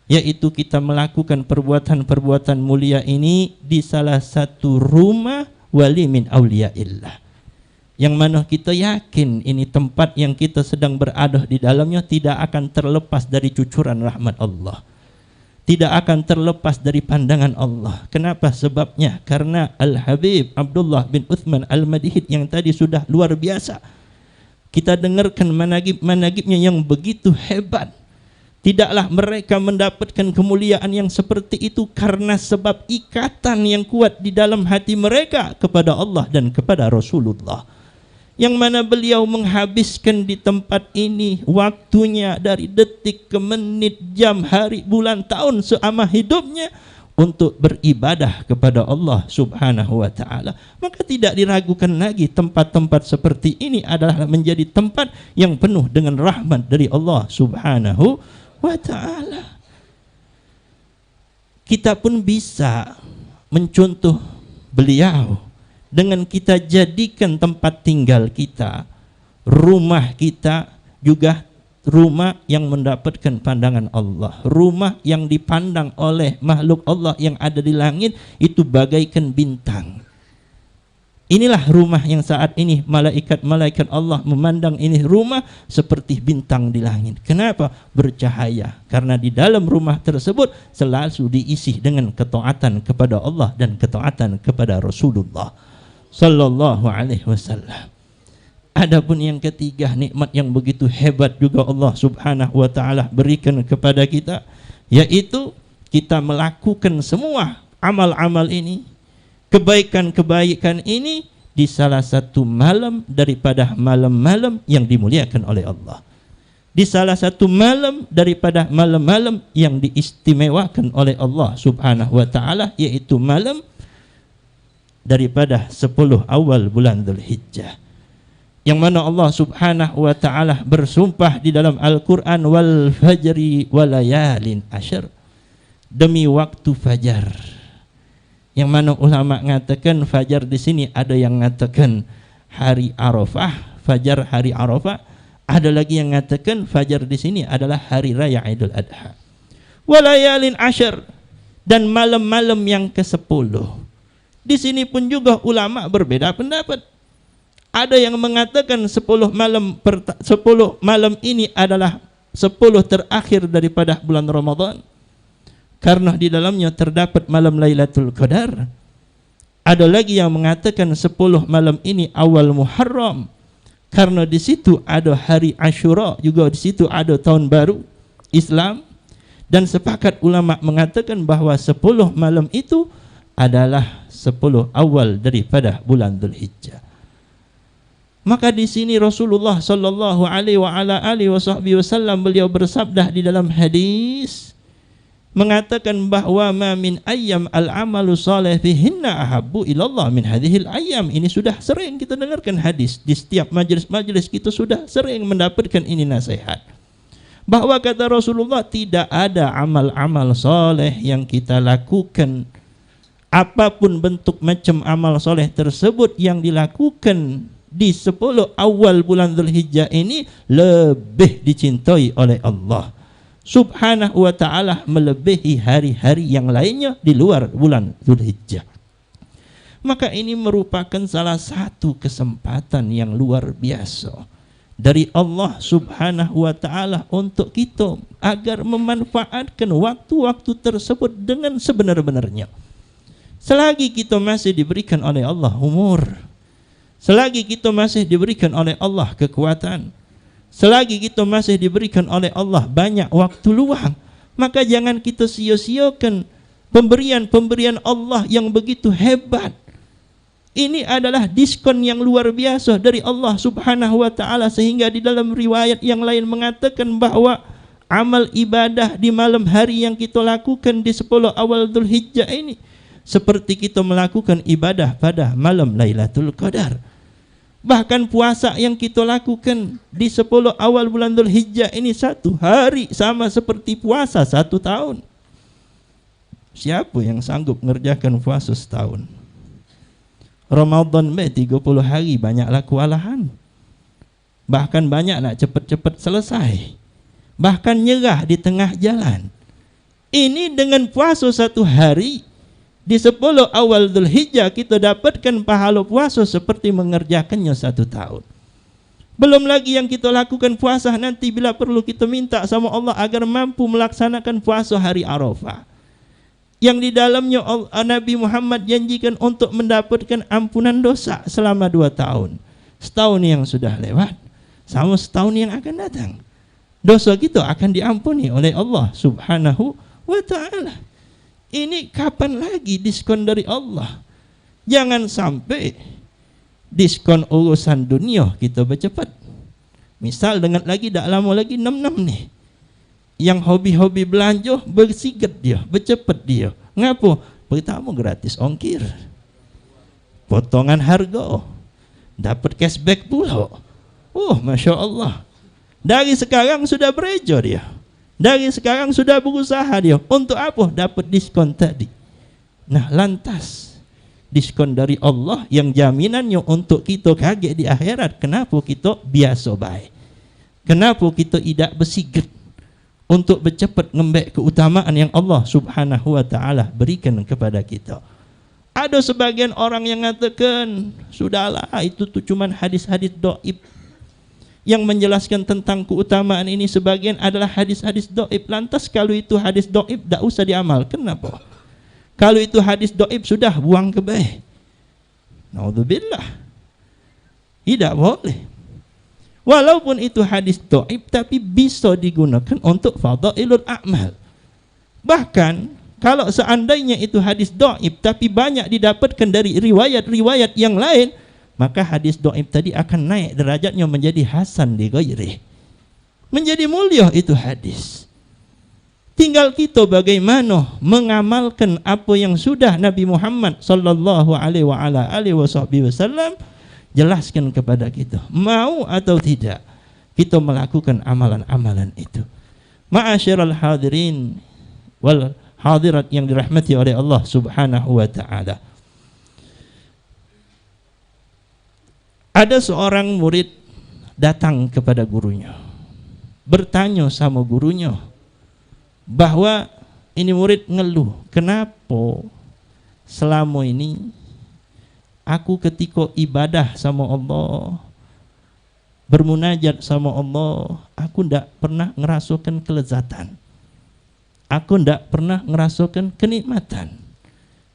yaitu kita melakukan perbuatan-perbuatan mulia ini di salah satu rumah wali min awliyaillah, yang mana kita yakin ini tempat yang kita sedang berada di dalamnya tidak akan terlepas dari cucuran rahmat Allah, tidak akan terlepas dari pandangan Allah. Kenapa? Sebabnya karena Al-Habib Abdullah bin Uthman Al-Madihid yang tadi sudah luar biasa kita dengarkan managib-managibnya yang begitu hebat. Tidaklah mereka mendapatkan kemuliaan yang seperti itu karena sebab ikatan yang kuat di dalam hati mereka kepada Allah dan kepada Rasulullah, yang mana beliau menghabiskan di tempat ini waktunya dari detik ke menit, jam, hari, bulan, tahun selama hidupnya untuk beribadah kepada Allah subhanahu wa ta'ala. Maka tidak diragukan lagi tempat-tempat seperti ini adalah menjadi tempat yang penuh dengan rahmat dari Allah subhanahu wa ta'ala. Kita pun bisa mencontoh beliau dengan kita jadikan tempat tinggal kita, rumah kita juga rumah yang mendapatkan pandangan Allah, rumah yang dipandang oleh makhluk Allah yang ada di langit itu bagaikan bintang. Inilah rumah yang saat ini malaikat-malaikat Allah memandang ini rumah seperti bintang di langit. Kenapa? Bercahaya. Karena di dalam rumah tersebut selalu diisi dengan ketaatan kepada Allah dan ketaatan kepada Rasulullah sallallahu alaihi wasallam. Adapun yang ketiga, nikmat yang begitu hebat juga Allah subhanahu wa ta'ala berikan kepada kita, yaitu kita melakukan semua amal-amal ini, kebaikan-kebaikan ini di salah satu malam daripada malam-malam yang dimuliakan oleh Allah, di salah satu malam daripada malam-malam yang diistimewakan oleh Allah subhanahu wa ta'ala, yaitu malam daripada 10 awal bulan Dzulhijjah, yang mana Allah subhanahu wa ta'ala bersumpah di dalam Al-Quran, wal fajri walayalin asyr, demi waktu fajar. Yang mana ulama mengatakan fajar di sini ada yang mengatakan hari Arafah, fajar hari Arafah, ada lagi yang mengatakan fajar di sini adalah hari raya Idul Adha. Walayalin asyr, dan malam-malam yang ke-10. Di sini pun juga ulama berbeda pendapat. Ada yang mengatakan 10 malam ini adalah 10 terakhir daripada bulan Ramadan, karena di dalamnya terdapat malam Lailatul Qadar. Ada lagi yang mengatakan 10 malam ini awal Muharram, karena di situ ada hari Ashura, juga di situ ada tahun baru Islam. Dan sepakat ulama mengatakan bahwa 10 malam itu adalah 10 awal daripada bulan Dzulhijjah. Maka di sini Rasulullah sallallahu alaihi wasallam beliau bersabda di dalam hadis mengatakan bahwa ma min ayyam al-amalu salih fihinna ahabbu ilallah min hadhil ayyam. Ini sudah sering kita dengarkan hadis di setiap majelis-majelis, kita sudah sering mendapatkan ini nasihat, bahwa kata Rasulullah tidak ada amal-amal saleh yang kita lakukan, apapun bentuk macam amal soleh tersebut yang dilakukan di 10 awal bulan Dzulhijjah ini lebih dicintai oleh Allah subhanahu wa ta'ala melebihi hari-hari yang lainnya di luar bulan Dzulhijjah. Maka ini merupakan salah satu kesempatan yang luar biasa dari Allah subhanahu wa ta'ala untuk kita agar memanfaatkan waktu-waktu tersebut dengan sebenar-benarnya. Selagi kita masih diberikan oleh Allah umur, selagi kita masih diberikan oleh Allah kekuatan, selagi kita masih diberikan oleh Allah banyak waktu luang, maka jangan kita sia-siakan pemberian-pemberian Allah yang begitu hebat. Ini adalah diskon yang luar biasa dari Allah Subhanahu wa taala, sehingga di dalam riwayat yang lain mengatakan bahwa amal ibadah di malam hari yang kita lakukan di 10 awal Dzulhijjah ini seperti kita melakukan ibadah pada malam Lailatul Qadar. Bahkan puasa yang kita lakukan di 10 awal bulan Dzulhijjah ini 1 hari sama seperti puasa 1 tahun. Siapa yang sanggup mengerjakan puasa setahun? Ramadan 30 hari banyaklah kewalahan. Bahkan banyak nak cepat-cepat selesai. Bahkan nyerah di tengah jalan. Ini dengan puasa 1 hari di 10 awal Dzulhijjah kita dapatkan pahala puasa seperti mengerjakannya 1 tahun. Belum lagi yang kita lakukan puasa nanti bila perlu kita minta sama Allah agar mampu melaksanakan puasa hari Arafah, yang di dalamnya Nabi Muhammad janjikan untuk mendapatkan ampunan dosa selama 2 tahun. Setahun yang sudah lewat sama setahun yang akan datang, dosa kita akan diampuni oleh Allah Subhanahu wa ta'ala. Ini kapan lagi diskon dari Allah? Jangan sampai diskon urusan dunia kita bercepat. Misal dengan lagi tak lama lagi 66 nih, yang hobi-hobi belanja bersigat dia, bercepat dia. Ngapa? Pertama gratis ongkir, potongan harga, dapat cashback pula. Oh, Masya Allah. Dari sekarang sudah bereja dia, dari sekarang sudah berusaha dia. Untuk apa? Dapat diskon tadi. Nah, lantas diskon dari Allah yang jaminannya untuk kita kaget di akhirat, kenapa kita biasa baik? Kenapa kita tidak bersigat untuk bercepat ngembek keutamaan yang Allah Subhanahu wa ta'ala berikan kepada kita? Ada sebagian orang yang mengatakan, sudahlah itu tuh cuman hadis-hadis dhaif yang menjelaskan tentang keutamaan ini. Sebagian adalah hadis-hadis dhaif. Lantas kalau itu hadis dhaif tak usah diamal. Kenapa? Kalau itu hadis dhaif sudah buang ke baik. Naudzubillah. Tidak boleh. Walaupun itu hadis dhaif tapi bisa digunakan untuk fadailul a'mal. Bahkan kalau seandainya itu hadis dhaif tapi banyak didapatkan dari riwayat-riwayat yang lain, maka hadis dhaif tadi akan naik derajatnya menjadi hasan li ghairi. Menjadi mulia itu hadis. Tinggal kita bagaimana mengamalkan apa yang sudah Nabi Muhammad sallallahu alaihi wasallam jelaskan kepada kita. Mau atau tidak kita melakukan amalan-amalan itu. Ma'asyiral hadirin wal hadirat yang dirahmati oleh Allah Subhanahu wa ta'ala. Ada seorang murid datang kepada gurunya, bertanya sama gurunya bahwa ini murid ngeluh, kenapa selama ini aku ketika ibadah sama Allah, bermunajat sama Allah, aku tidak pernah ngerasakan kelezatan, aku tidak pernah ngerasakan kenikmatan.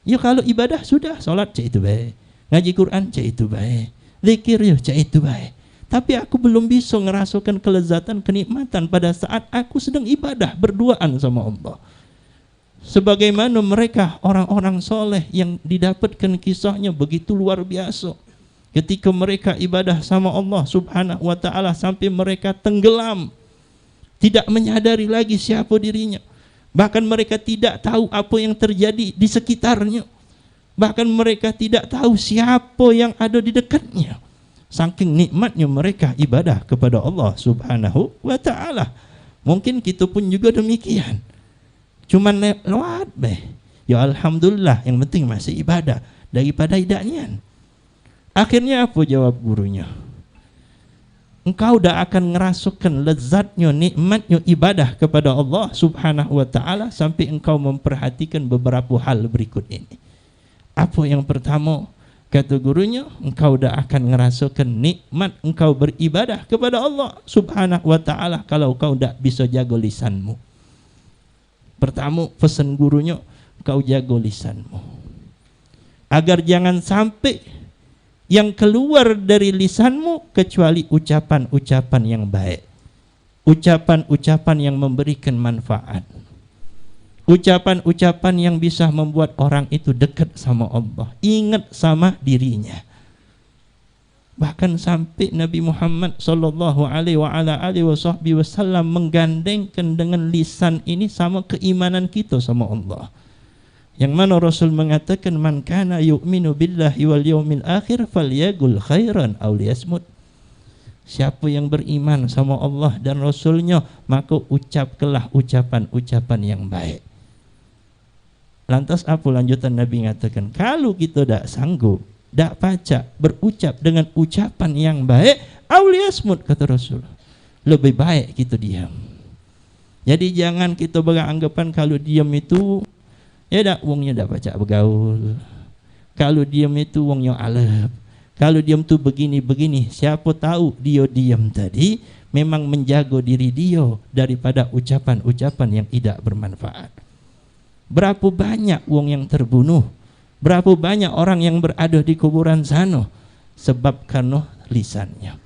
Ya kalau ibadah sudah, solat cek itu baik, ngaji Quran cek itu baik, zikir ya cek itu baik, tapi aku belum bisa ngerasakan kelezatan, kenikmatan pada saat aku sedang ibadah berduaan sama Allah. Sebagaimana mereka orang-orang soleh yang didapatkan kisahnya begitu luar biasa, ketika mereka ibadah sama Allah Subhanahu wa ta'ala sampai mereka tenggelam, tidak menyadari lagi siapa dirinya. Bahkan mereka tidak tahu apa yang terjadi di sekitarnya, bahkan mereka tidak tahu siapa yang ada di dekatnya. Saking nikmatnya mereka ibadah kepada Allah Subhanahu wa ta'ala. Mungkin kita pun juga demikian, cuman lewat beh. Ya alhamdulillah, yang penting masih ibadah daripada idaknya. Akhirnya apa jawab gurunya? Engkau dah akan ngerasakan lezatnya, nikmatnya ibadah kepada Allah Subhanahu wa ta'ala sampai engkau memperhatikan beberapa hal berikut ini. Apa yang pertama? Kata gurunya, engkau dah akan ngerasakan nikmat engkau beribadah kepada Allah Subhanahu wa ta'ala kalau kau dah bisa jaga lisanmu. Pertama, pesan gurunya, kau jaga lisanmu agar jangan sampai yang keluar dari lisanmu kecuali ucapan-ucapan yang baik, ucapan-ucapan yang memberikan manfaat. Ucapan-ucapan yang bisa membuat orang itu dekat sama Allah, ingat sama dirinya. Bahkan sampai Nabi Muhammad sallallahu alaihi wasallam menggandengkan dengan lisan ini sama keimanan kita sama Allah. Yang mana Rasul mengatakan, man kana yu'minu billahi wal yawmil akhir falyaqul khairan aw liyasmut. Siapa yang beriman sama Allah dan Rasulnya, maka ucapkanlah ucapan-ucapan yang baik. Lantas apa lanjutan Nabi mengatakan, kalau kita tak sanggup, tak pacak berucap dengan ucapan yang baik, awliyasmut, kata Rasul, lebih baik kita diam. Jadi jangan kita beranggapan kalau diam itu ya dak wongnya dak pacak bergaul. Kalau diam itu wongnya alep. Kalau diam tu begini-begini. Siapa tahu dia diam tadi memang menjaga diri dia daripada ucapan-ucapan yang tidak bermanfaat. Berapa banyak wong yang terbunuh, berapa banyak orang yang berada di kuburan sana sebab karena lisannya.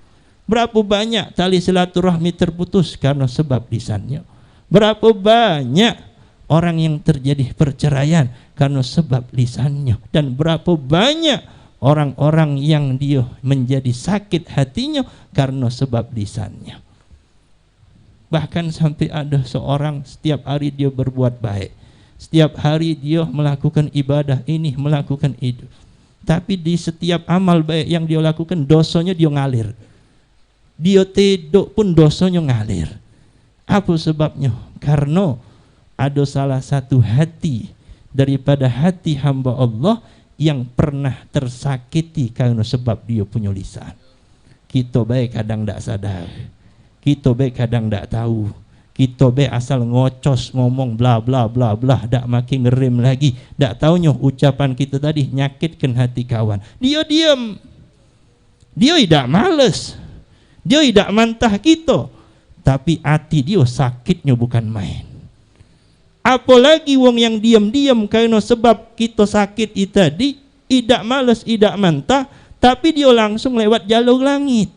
Berapa banyak tali silaturahmi terputus karena sebab lisannya. Berapa banyak orang yang terjadi perceraian karena sebab lisannya. Dan berapa banyak orang-orang yang dia menjadi sakit hatinya karena sebab lisannya. Bahkan sampai ada seorang setiap hari dia berbuat baik, setiap hari dia melakukan ibadah ini, melakukan itu, tapi di setiap amal baik yang dia lakukan, dosanya dia ngalir. Dia tidur pun dosanya ngalir. Apa sebabnya? Karena ada salah satu hati daripada hati hamba Allah yang pernah tersakiti karena sebab dia punya lisan. Kita baik kadang tak sadar, kita baik kadang tak tahu, kita baik asal ngocos ngomong bla bla bla bla, dak makin ngerem lagi, dak taunya ucapan kita tadi nyakitkan hati kawan. Dia diam, dia tidak males, dia tidak mantah kita, tapi hati dia sakitnya bukan main. Apalagi wong yang diam-diam karena sebab kita sakit itu tadi, tidak males, tidak mantah, tapi dia langsung lewat jalur langit.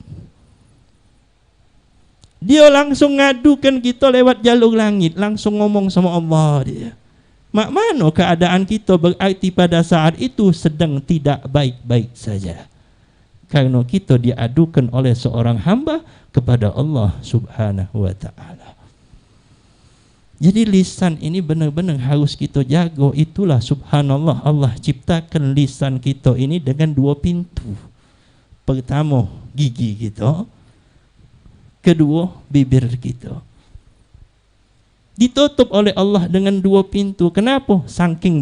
Dia langsung ngadukan kita lewat jalur langit, langsung ngomong sama Allah dia. Mak mana keadaan kita berarti pada saat itu sedang tidak baik-baik saja. Karena kita diadukan oleh seorang hamba kepada Allah Subhanahu wa ta'ala. Jadi lisan ini benar-benar harus kita jaga. Itulah subhanallah, Allah ciptakan lisan kita ini dengan dua pintu. Pertama gigi kita, kedua bibir kita. Ditutup oleh Allah dengan dua pintu. Kenapa? Saking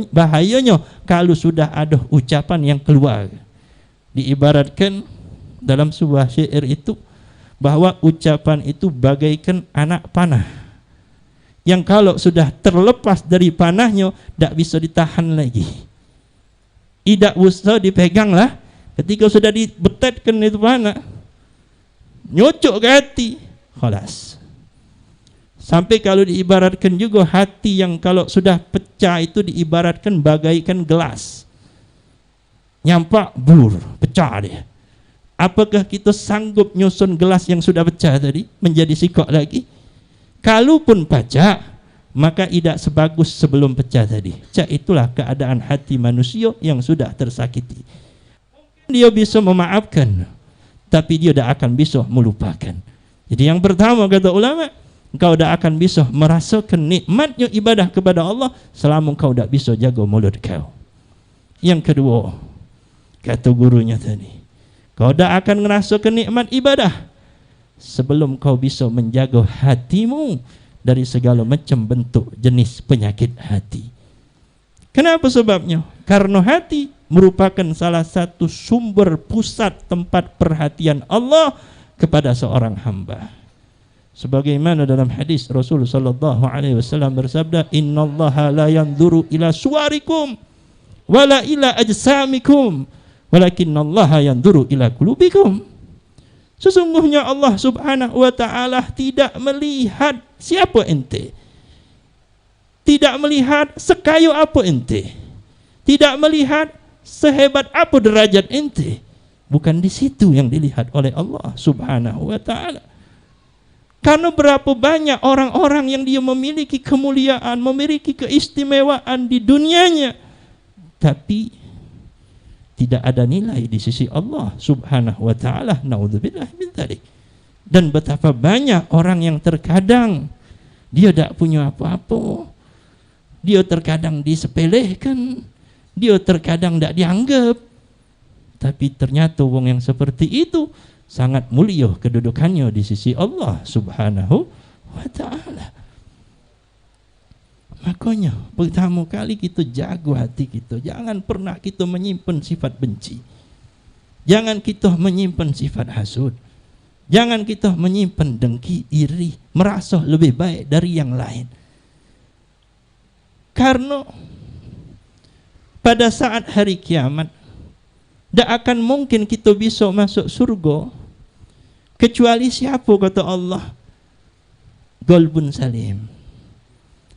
bahayanya kalau sudah ada ucapan yang keluar. Diibaratkan dalam sebuah syair itu bahwa ucapan itu bagaikan anak panah yang kalau sudah terlepas dari panahnya tak bisa ditahan lagi, tidak usah dipegang lah. Ketika sudah dibetetkan itu panah, nyocok ke hati, khalas. Sampai kalau diibaratkan juga hati yang kalau sudah pecah itu diibaratkan bagaikan gelas, nyampak bur, pecah dia. Apakah kita sanggup nyusun gelas yang sudah pecah tadi menjadi sikok lagi? Kalaupun pecah, maka tidak sebagus sebelum pecah tadi. Itulah keadaan hati manusia yang sudah tersakiti. Dia bisa memaafkan, tapi dia tidak akan bisa melupakan. Jadi yang pertama kata ulama, engkau tidak akan bisa merasakan nikmatnya ibadah kepada Allah selama engkau tidak bisa jaga mulut kau. Yang kedua, kata gurunya tadi, kau tidak akan merasakan nikmat ibadah sebelum kau bisa menjaga hatimu dari segala macam bentuk jenis penyakit hati. Kenapa sebabnya? Karena hati merupakan salah satu sumber pusat tempat perhatian Allah kepada seorang hamba. Sebagaimana dalam hadis Rasul sallallahu alaihi wasallam bersabda, "Innallaha la yanzuru ila suwarikum wala ila ajsamikum, walakinnallaha yanzuru ila qulubikum." Sesungguhnya Allah Subhanahu wa ta'ala tidak melihat siapa ente, tidak melihat sekayu apa ente, tidak melihat sehebat apa derajat ente. Bukan di situ yang dilihat oleh Allah Subhanahu wa ta'ala. Karena berapa banyak orang-orang yang dia memiliki kemuliaan, memiliki keistimewaan di dunianya, tapi tidak ada nilai di sisi Allah Subhanahu wa taala. Naudzubillah min dzalik. Dan betapa banyak orang yang terkadang dia tidak punya apa-apa. Dia terkadang disepelekan, dia terkadang tidak dianggap. Tapi ternyata wong yang seperti itu sangat mulia kedudukannya di sisi Allah Subhanahu wa taala. Makanya pertama kali kita jaga hati kita, jangan pernah kita menyimpan sifat benci. Jangan kita menyimpan sifat hasud. Jangan kita menyimpan dengki, iri, merasa lebih baik dari yang lain. Karena pada saat hari kiamat tidak akan mungkin kita bisa masuk surga kecuali siapa, kata Allah? Qalbun salim,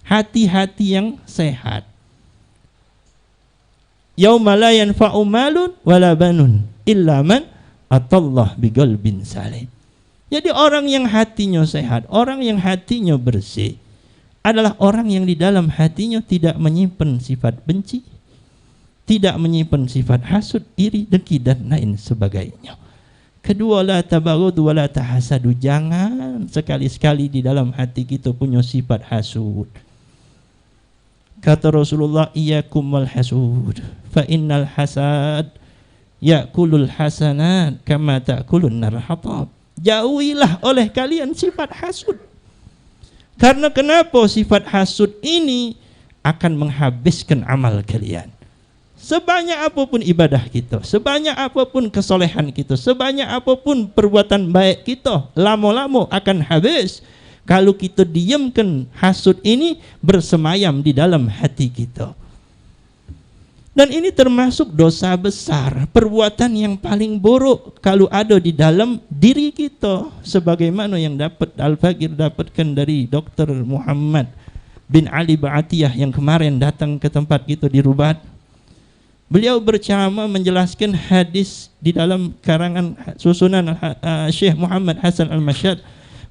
hati-hati yang sehat. Yauma la yanfa'u malun wala banun illa man atallah biqalbin salim. Jadi orang yang hatinya sehat, orang yang hatinya bersih adalah orang yang di dalam hatinya tidak menyimpan sifat benci, tidak menyimpan sifat hasud, iri, dengki dan lain sebagainya. Kedua, la tabaghadu wa la tahasadu. Jangan sekali-sekali di dalam hati kita punya sifat hasud. Kata Rasulullah, iyyakum wal hasud fa innal hasad ya'kulul hasanat kama ta'kulun nar hatab. Jauhilah oleh kalian sifat hasud. Karena kenapa? Sifat hasud ini akan menghabiskan amal kalian. Sebanyak apapun ibadah kita, sebanyak apapun kesolehan kita, sebanyak apapun perbuatan baik kita, lama-lama akan habis kalau kita diamkan hasud ini bersemayam di dalam hati kita. Dan ini termasuk dosa besar, perbuatan yang paling buruk kalau ada di dalam diri kita, sebagaimana yang dapat Al-Faqir dapatkan dari Dr. Muhammad bin Ali Ba'atiyah yang kemarin datang ke tempat kita di Rubat. Beliau berceramah menjelaskan hadis di dalam karangan susunan Syekh Muhammad Hasan Al-Masyad.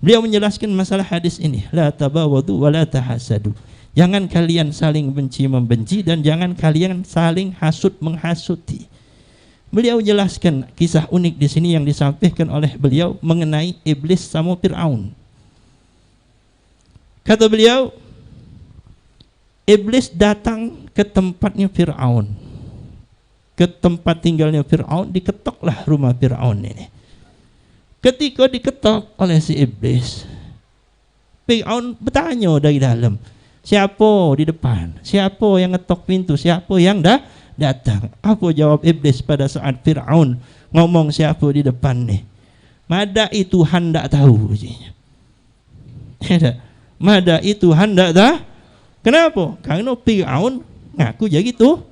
Beliau menjelaskan masalah hadis ini, la tabawadu wa la tahasadu. Jangan kalian saling benci membenci dan jangan kalian saling hasud menghasuti. Beliau jelaskan kisah unik di sini yang disampaikan oleh beliau mengenai iblis sama Fir'aun. Kata beliau, iblis datang ke tempatnya Fir'aun, ke tempat tinggalnya Fir'aun, diketoklah rumah Fir'aun ini. Ketika diketok oleh si iblis, Fir'aun bertanya dari dalam, siapa di depan? Siapa yang ngetok pintu? Siapa yang datang? Apa jawab iblis pada saat Fir'aun ngomong siapa di depan nih? Madai Tuhan tak tahu. Madai Tuhan tak tahu. Kenapa? Karena Fir'aun ngaku jadi gitu.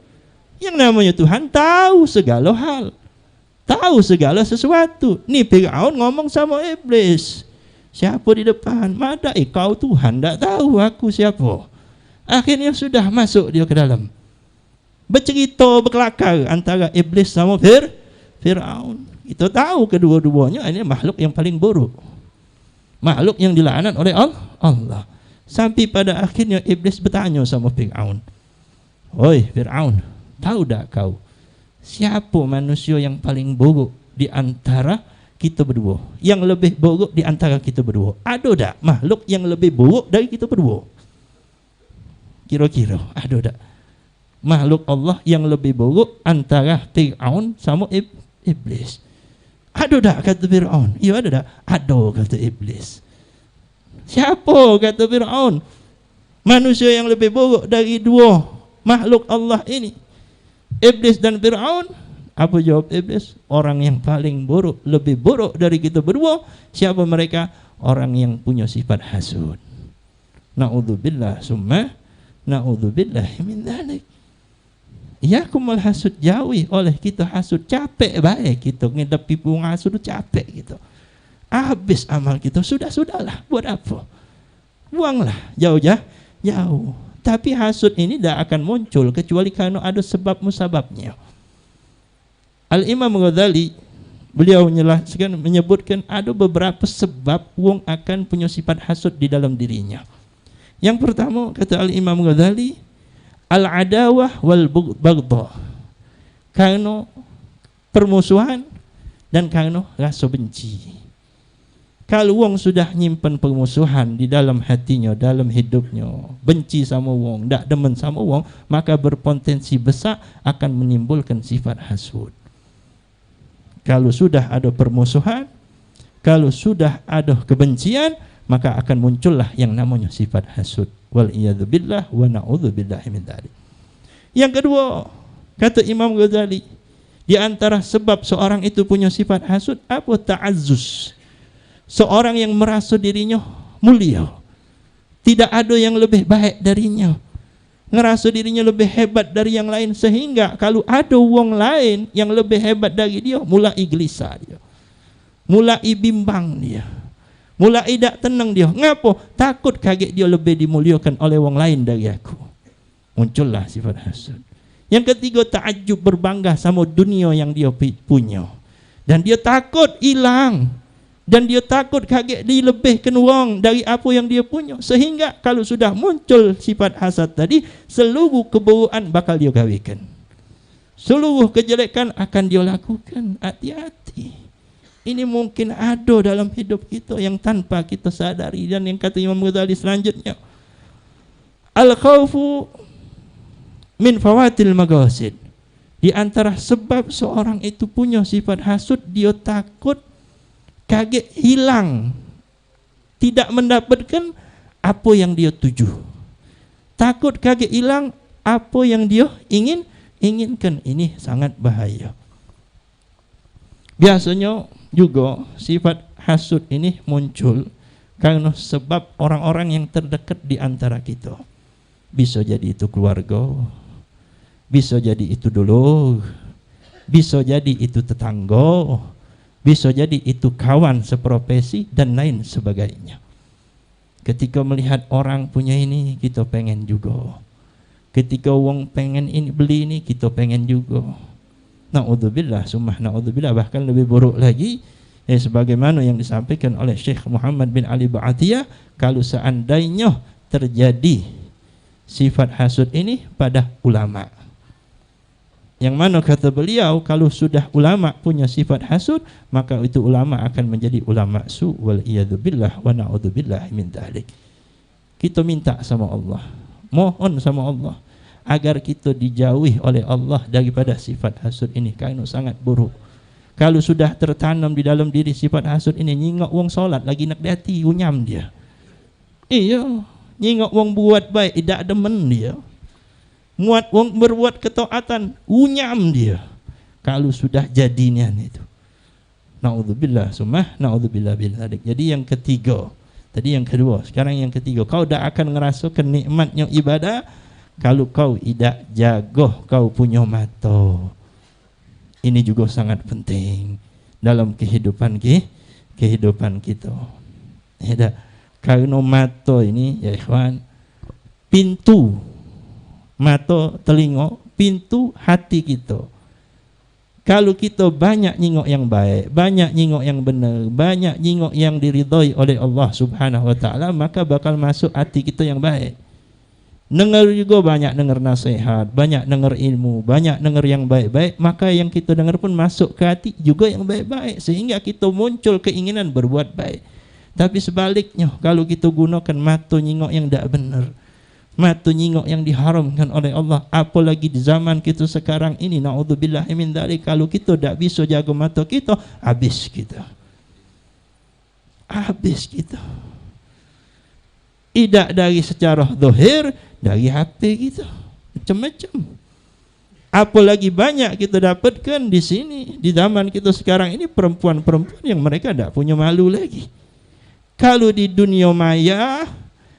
Yang namanya Tuhan tahu segala hal, tahu segala sesuatu. Nih Fir'aun ngomong sama iblis, siapa di depan? Madai kau Tuhan tak tahu aku siapa. Akhirnya sudah masuk dia ke dalam, bercerita berkelakar antara iblis sama Fir'aun. Kita tahu kedua-duanya ini makhluk yang paling buruk, makhluk yang dilaknat oleh Allah. Sampai pada akhirnya iblis bertanya sama Fir'aun, oi Fir'aun, tahu tak kau siapa manusia yang paling buruk di antara kita berdua? Yang lebih buruk di antara kita berdua? Ada tak makhluk yang lebih buruk dari kita berdua? Kira-kira ada tak makhluk Allah yang lebih buruk antara Fir'aun sama iblis? Ada tak kata Fir'aun? Ya ada tak? Ada kata iblis. Siapa kata Fir'aun manusia yang lebih buruk dari dua makhluk Allah ini, iblis dan Fir'aun? Apa jawab iblis? Orang yang paling buruk, lebih buruk dari kita berdua. Siapa mereka? Orang yang punya sifat hasud. Na'udzubillah summa na'udzubillah min dzalik. Yakumul hasud, jauhi oleh kita hasud. Capek baik kita ngedepi bunga hasud, capek gitu. Habis amal kita, sudahlah, buat apa? Buanglah jauh. Tapi hasud ini tidak akan muncul kecuali karena ada sebab musababnya. Al-Imam Ghazali Beliau menyebutkan ada beberapa sebab wong akan punya sifat hasud di dalam dirinya. Yang pertama kata Al-Imam Ghazali, al-adawah wal baghdha. Karena permusuhan dan karena rasa benci. Kalau wong sudah nyimpen permusuhan di dalam hatinya, dalam hidupnya, benci sama wong, tak demen sama wong, maka berpotensi besar akan menimbulkan sifat hasud. Kalau sudah ada permusuhan, kalau sudah ada kebencian, maka akan muncullah yang namanya sifat hasud. Wal iyadzu billah wa na'udzu billahi min dzalik. Yang kedua, kata Imam Ghazali, di antara sebab seorang itu punya sifat hasud apa? Ta'azzus. Seorang yang merasa dirinya mulia, tidak ada yang lebih baik darinya, ngerasa dirinya lebih hebat dari yang lain, sehingga kalau ada wong lain yang lebih hebat dari dia, mulai gelisah dia, mulai bimbang dia, mulai tidak tenang dia. Ngapa? Takut kaget dia lebih dimuliakan oleh wong lain dari aku. Muncullah sifat hasud. Yang ketiga, ta'ajjub, berbangga sama dunia yang dia punya, dan dia takut hilang, dan dia takut kaget dilebihkan wong dari apa yang dia punya, sehingga kalau sudah muncul sifat hasad tadi, seluruh keburukan bakal dia gawikan, seluruh kejelekan akan dia lakukan. Hati-hati, ini mungkin ada dalam hidup kita yang tanpa kita sadari. Dan yang kata Imam Ghazali selanjutnya, al-khawfu min fawatil maghasid. Di antara sebab seorang itu punya sifat hasud, dia takut kaget hilang, tidak mendapatkan apa yang dia tuju, takut kaget hilang apa yang dia inginkan. Ini sangat bahaya. Biasanya juga sifat hasud ini muncul karena sebab orang-orang yang terdekat di antara kita. Bisa jadi itu keluarga, bisa jadi itu dulur, bisa jadi itu tetangga, bisa jadi itu kawan seprofesi dan lain sebagainya. Ketika melihat orang punya ini, kita pengen juga. Ketika wong pengen ini, beli ini, kita pengen juga. Na'udzubillah, summa na'udzubillah. Bahkan lebih buruk lagi, sebagaimana yang disampaikan oleh Syekh Muhammad bin Ali Ba'atiyah, kalau seandainya terjadi sifat hasud ini pada ulama, yang mana kata beliau, kalau sudah ulama punya sifat hasud, maka itu ulama akan menjadi ulama su, wal iyadzu billah wa na'udzu billahi min dzalik. Kita minta sama Allah, mohon sama Allah agar kita dijauhi oleh Allah daripada sifat hasud ini, karena sangat buruk. Kalau sudah tertanam di dalam diri sifat hasud ini, nyingok wong solat lagi nak dati, unyam dia. Iya, nyingok wong buat baik, tidak demen dia. Muat wong berbuat ketaatan, unyam dia. Kalau sudah jadinya itu, naudzubillah, summa naudzubillah bil dzalik. Jadi yang ketiga, tadi yang kedua, sekarang yang ketiga, kau tidak akan ngerasakan nikmatnya ibadah kalau kau tidak jaga kau punya mata. Ini juga sangat penting dalam kehidupan kita. Ya, karena mata ini, ya ikhwan, pintu mata, telinga, pintu hati kita. Kalau kita banyak nyingok yang baik, banyak nyingok yang benar, banyak nyingok yang diridhai oleh Allah Subhanahu wa taala, maka bakal masuk hati kita yang baik. Dengar juga banyak dengar nasihat, banyak dengar ilmu, banyak dengar yang baik-baik, maka yang kita dengar pun masuk ke hati juga yang baik-baik, sehingga kita muncul keinginan berbuat baik. Tapi sebaliknya, kalau kita gunakan mata nyingok yang tidak benar, mata nyingok yang diharamkan oleh Allah, apalagi di zaman kita sekarang ini, naudzubillahi min dzalik, kalau kita tidak bisa jaga mata kita, habis kita. Tidak dari secara zahir, dari HP kita, macam-macam. Apalagi banyak kita dapatkan di sini, di zaman kita sekarang ini, perempuan-perempuan yang mereka tidak punya malu lagi. Kalau di dunia maya,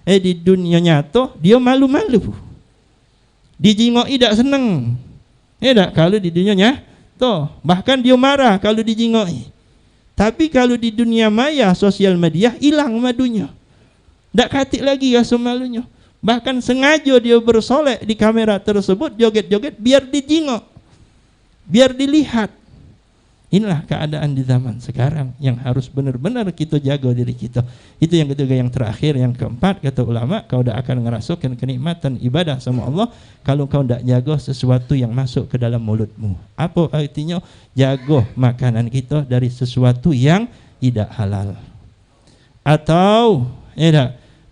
di dunia nyata dia malu-malu, dijingok tidak senang. Tak? Kalau di dunia nyata bahkan dia marah kalau dijingok. Tapi kalau di dunia maya, sosial media, hilang madunya, tak katik lagi rasa malunya. Bahkan sengaja dia bersolek di kamera tersebut, joget-joget biar dijingok, biar dilihat. Inilah keadaan di zaman sekarang yang harus benar-benar kita jaga diri kita. Itu yang ketiga. Yang terakhir, yang keempat, kata ulama, kau tidak akan ngerasakan kenikmatan ibadah sama Allah kalau kau tidak jaga sesuatu yang masuk ke dalam mulutmu. Apa artinya? Jaga makanan kita dari sesuatu yang tidak halal. Atau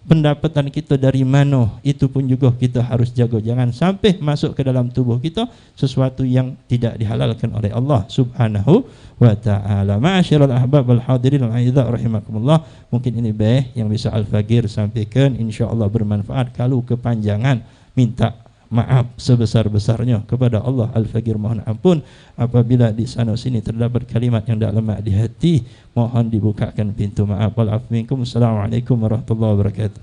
pendapatan kita dari mana, itu pun juga kita harus jaga. Jangan sampai masuk ke dalam tubuh kita sesuatu yang tidak dihalalkan oleh Allah Subhanahu wa ta'ala. Ma'asyiral ahbab wal hadirin al-aizza rahimakumullah. Mungkin ini yang bisa Al-Faqir sampaikan, insyaallah bermanfaat. Kalau kepanjangan, minta maaf sebesar-besarnya kepada Allah. Al-Faqir mohon ampun apabila di sana sini terdapat kalimat yang tak lemak di hati, mohon dibukakan pintu maaf. Wal afu minkum. Assalamualaikum warahmatullahi wabarakatuh.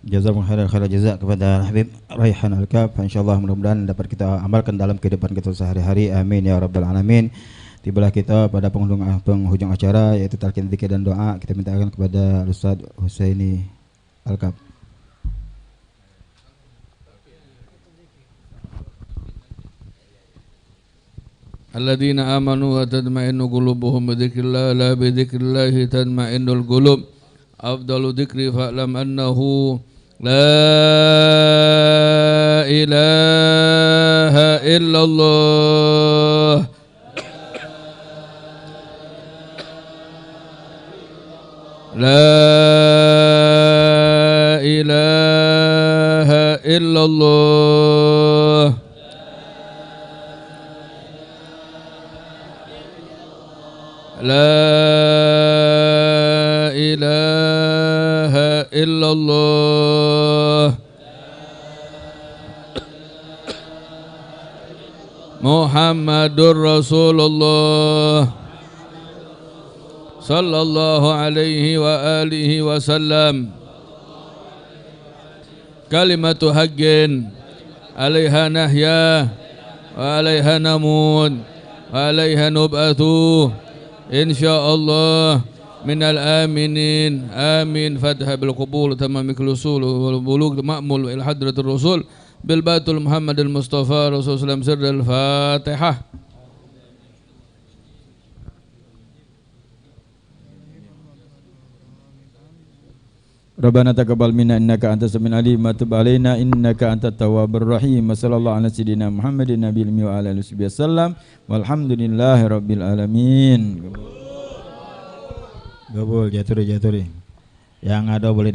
Jazakumullah khairan jazak kepada Habib Raihan Al-Kaf. Insyaallah mudah-mudahan dapat kita amalkan dalam kehidupan kita sehari-hari. Amin ya rabbal alamin. Tibalah kita pada penghujung acara, yaitu talqin zikir dan doa. Kita mintakan kepada Ustaz Husaini Al-Kaf. الذين آمنوا وتطمئن قلوبهم بذكر الله لا بذكر الله تطمئن القلوب أفضل ذكر فاعلم أنه لا إله إلا الله لا إله إلا الله لا إله إلا الله محمد رسول الله صلى الله عليه وآله وسلم كلمة حق عليها نحيا وعليها نموت وعليها نبعث إن شاء الله من الآمنين آمين. فتح بالقبول تمام الوصول والبلوغ مأمول إلى حضرة الرسول بالباطل محمد المصطفى رسول الله سر الفاتحة. Rabbana taqabbal minna innaka antas samiul alim wa tub alaina innaka antat tawwabur rahim. Sallallahu ala sayyidina Muhammadin nabiyil ummi wa ala alihi wasallam. Walhamdulillahi rabbil alamin. Gabul jaturi. Yang ada boleh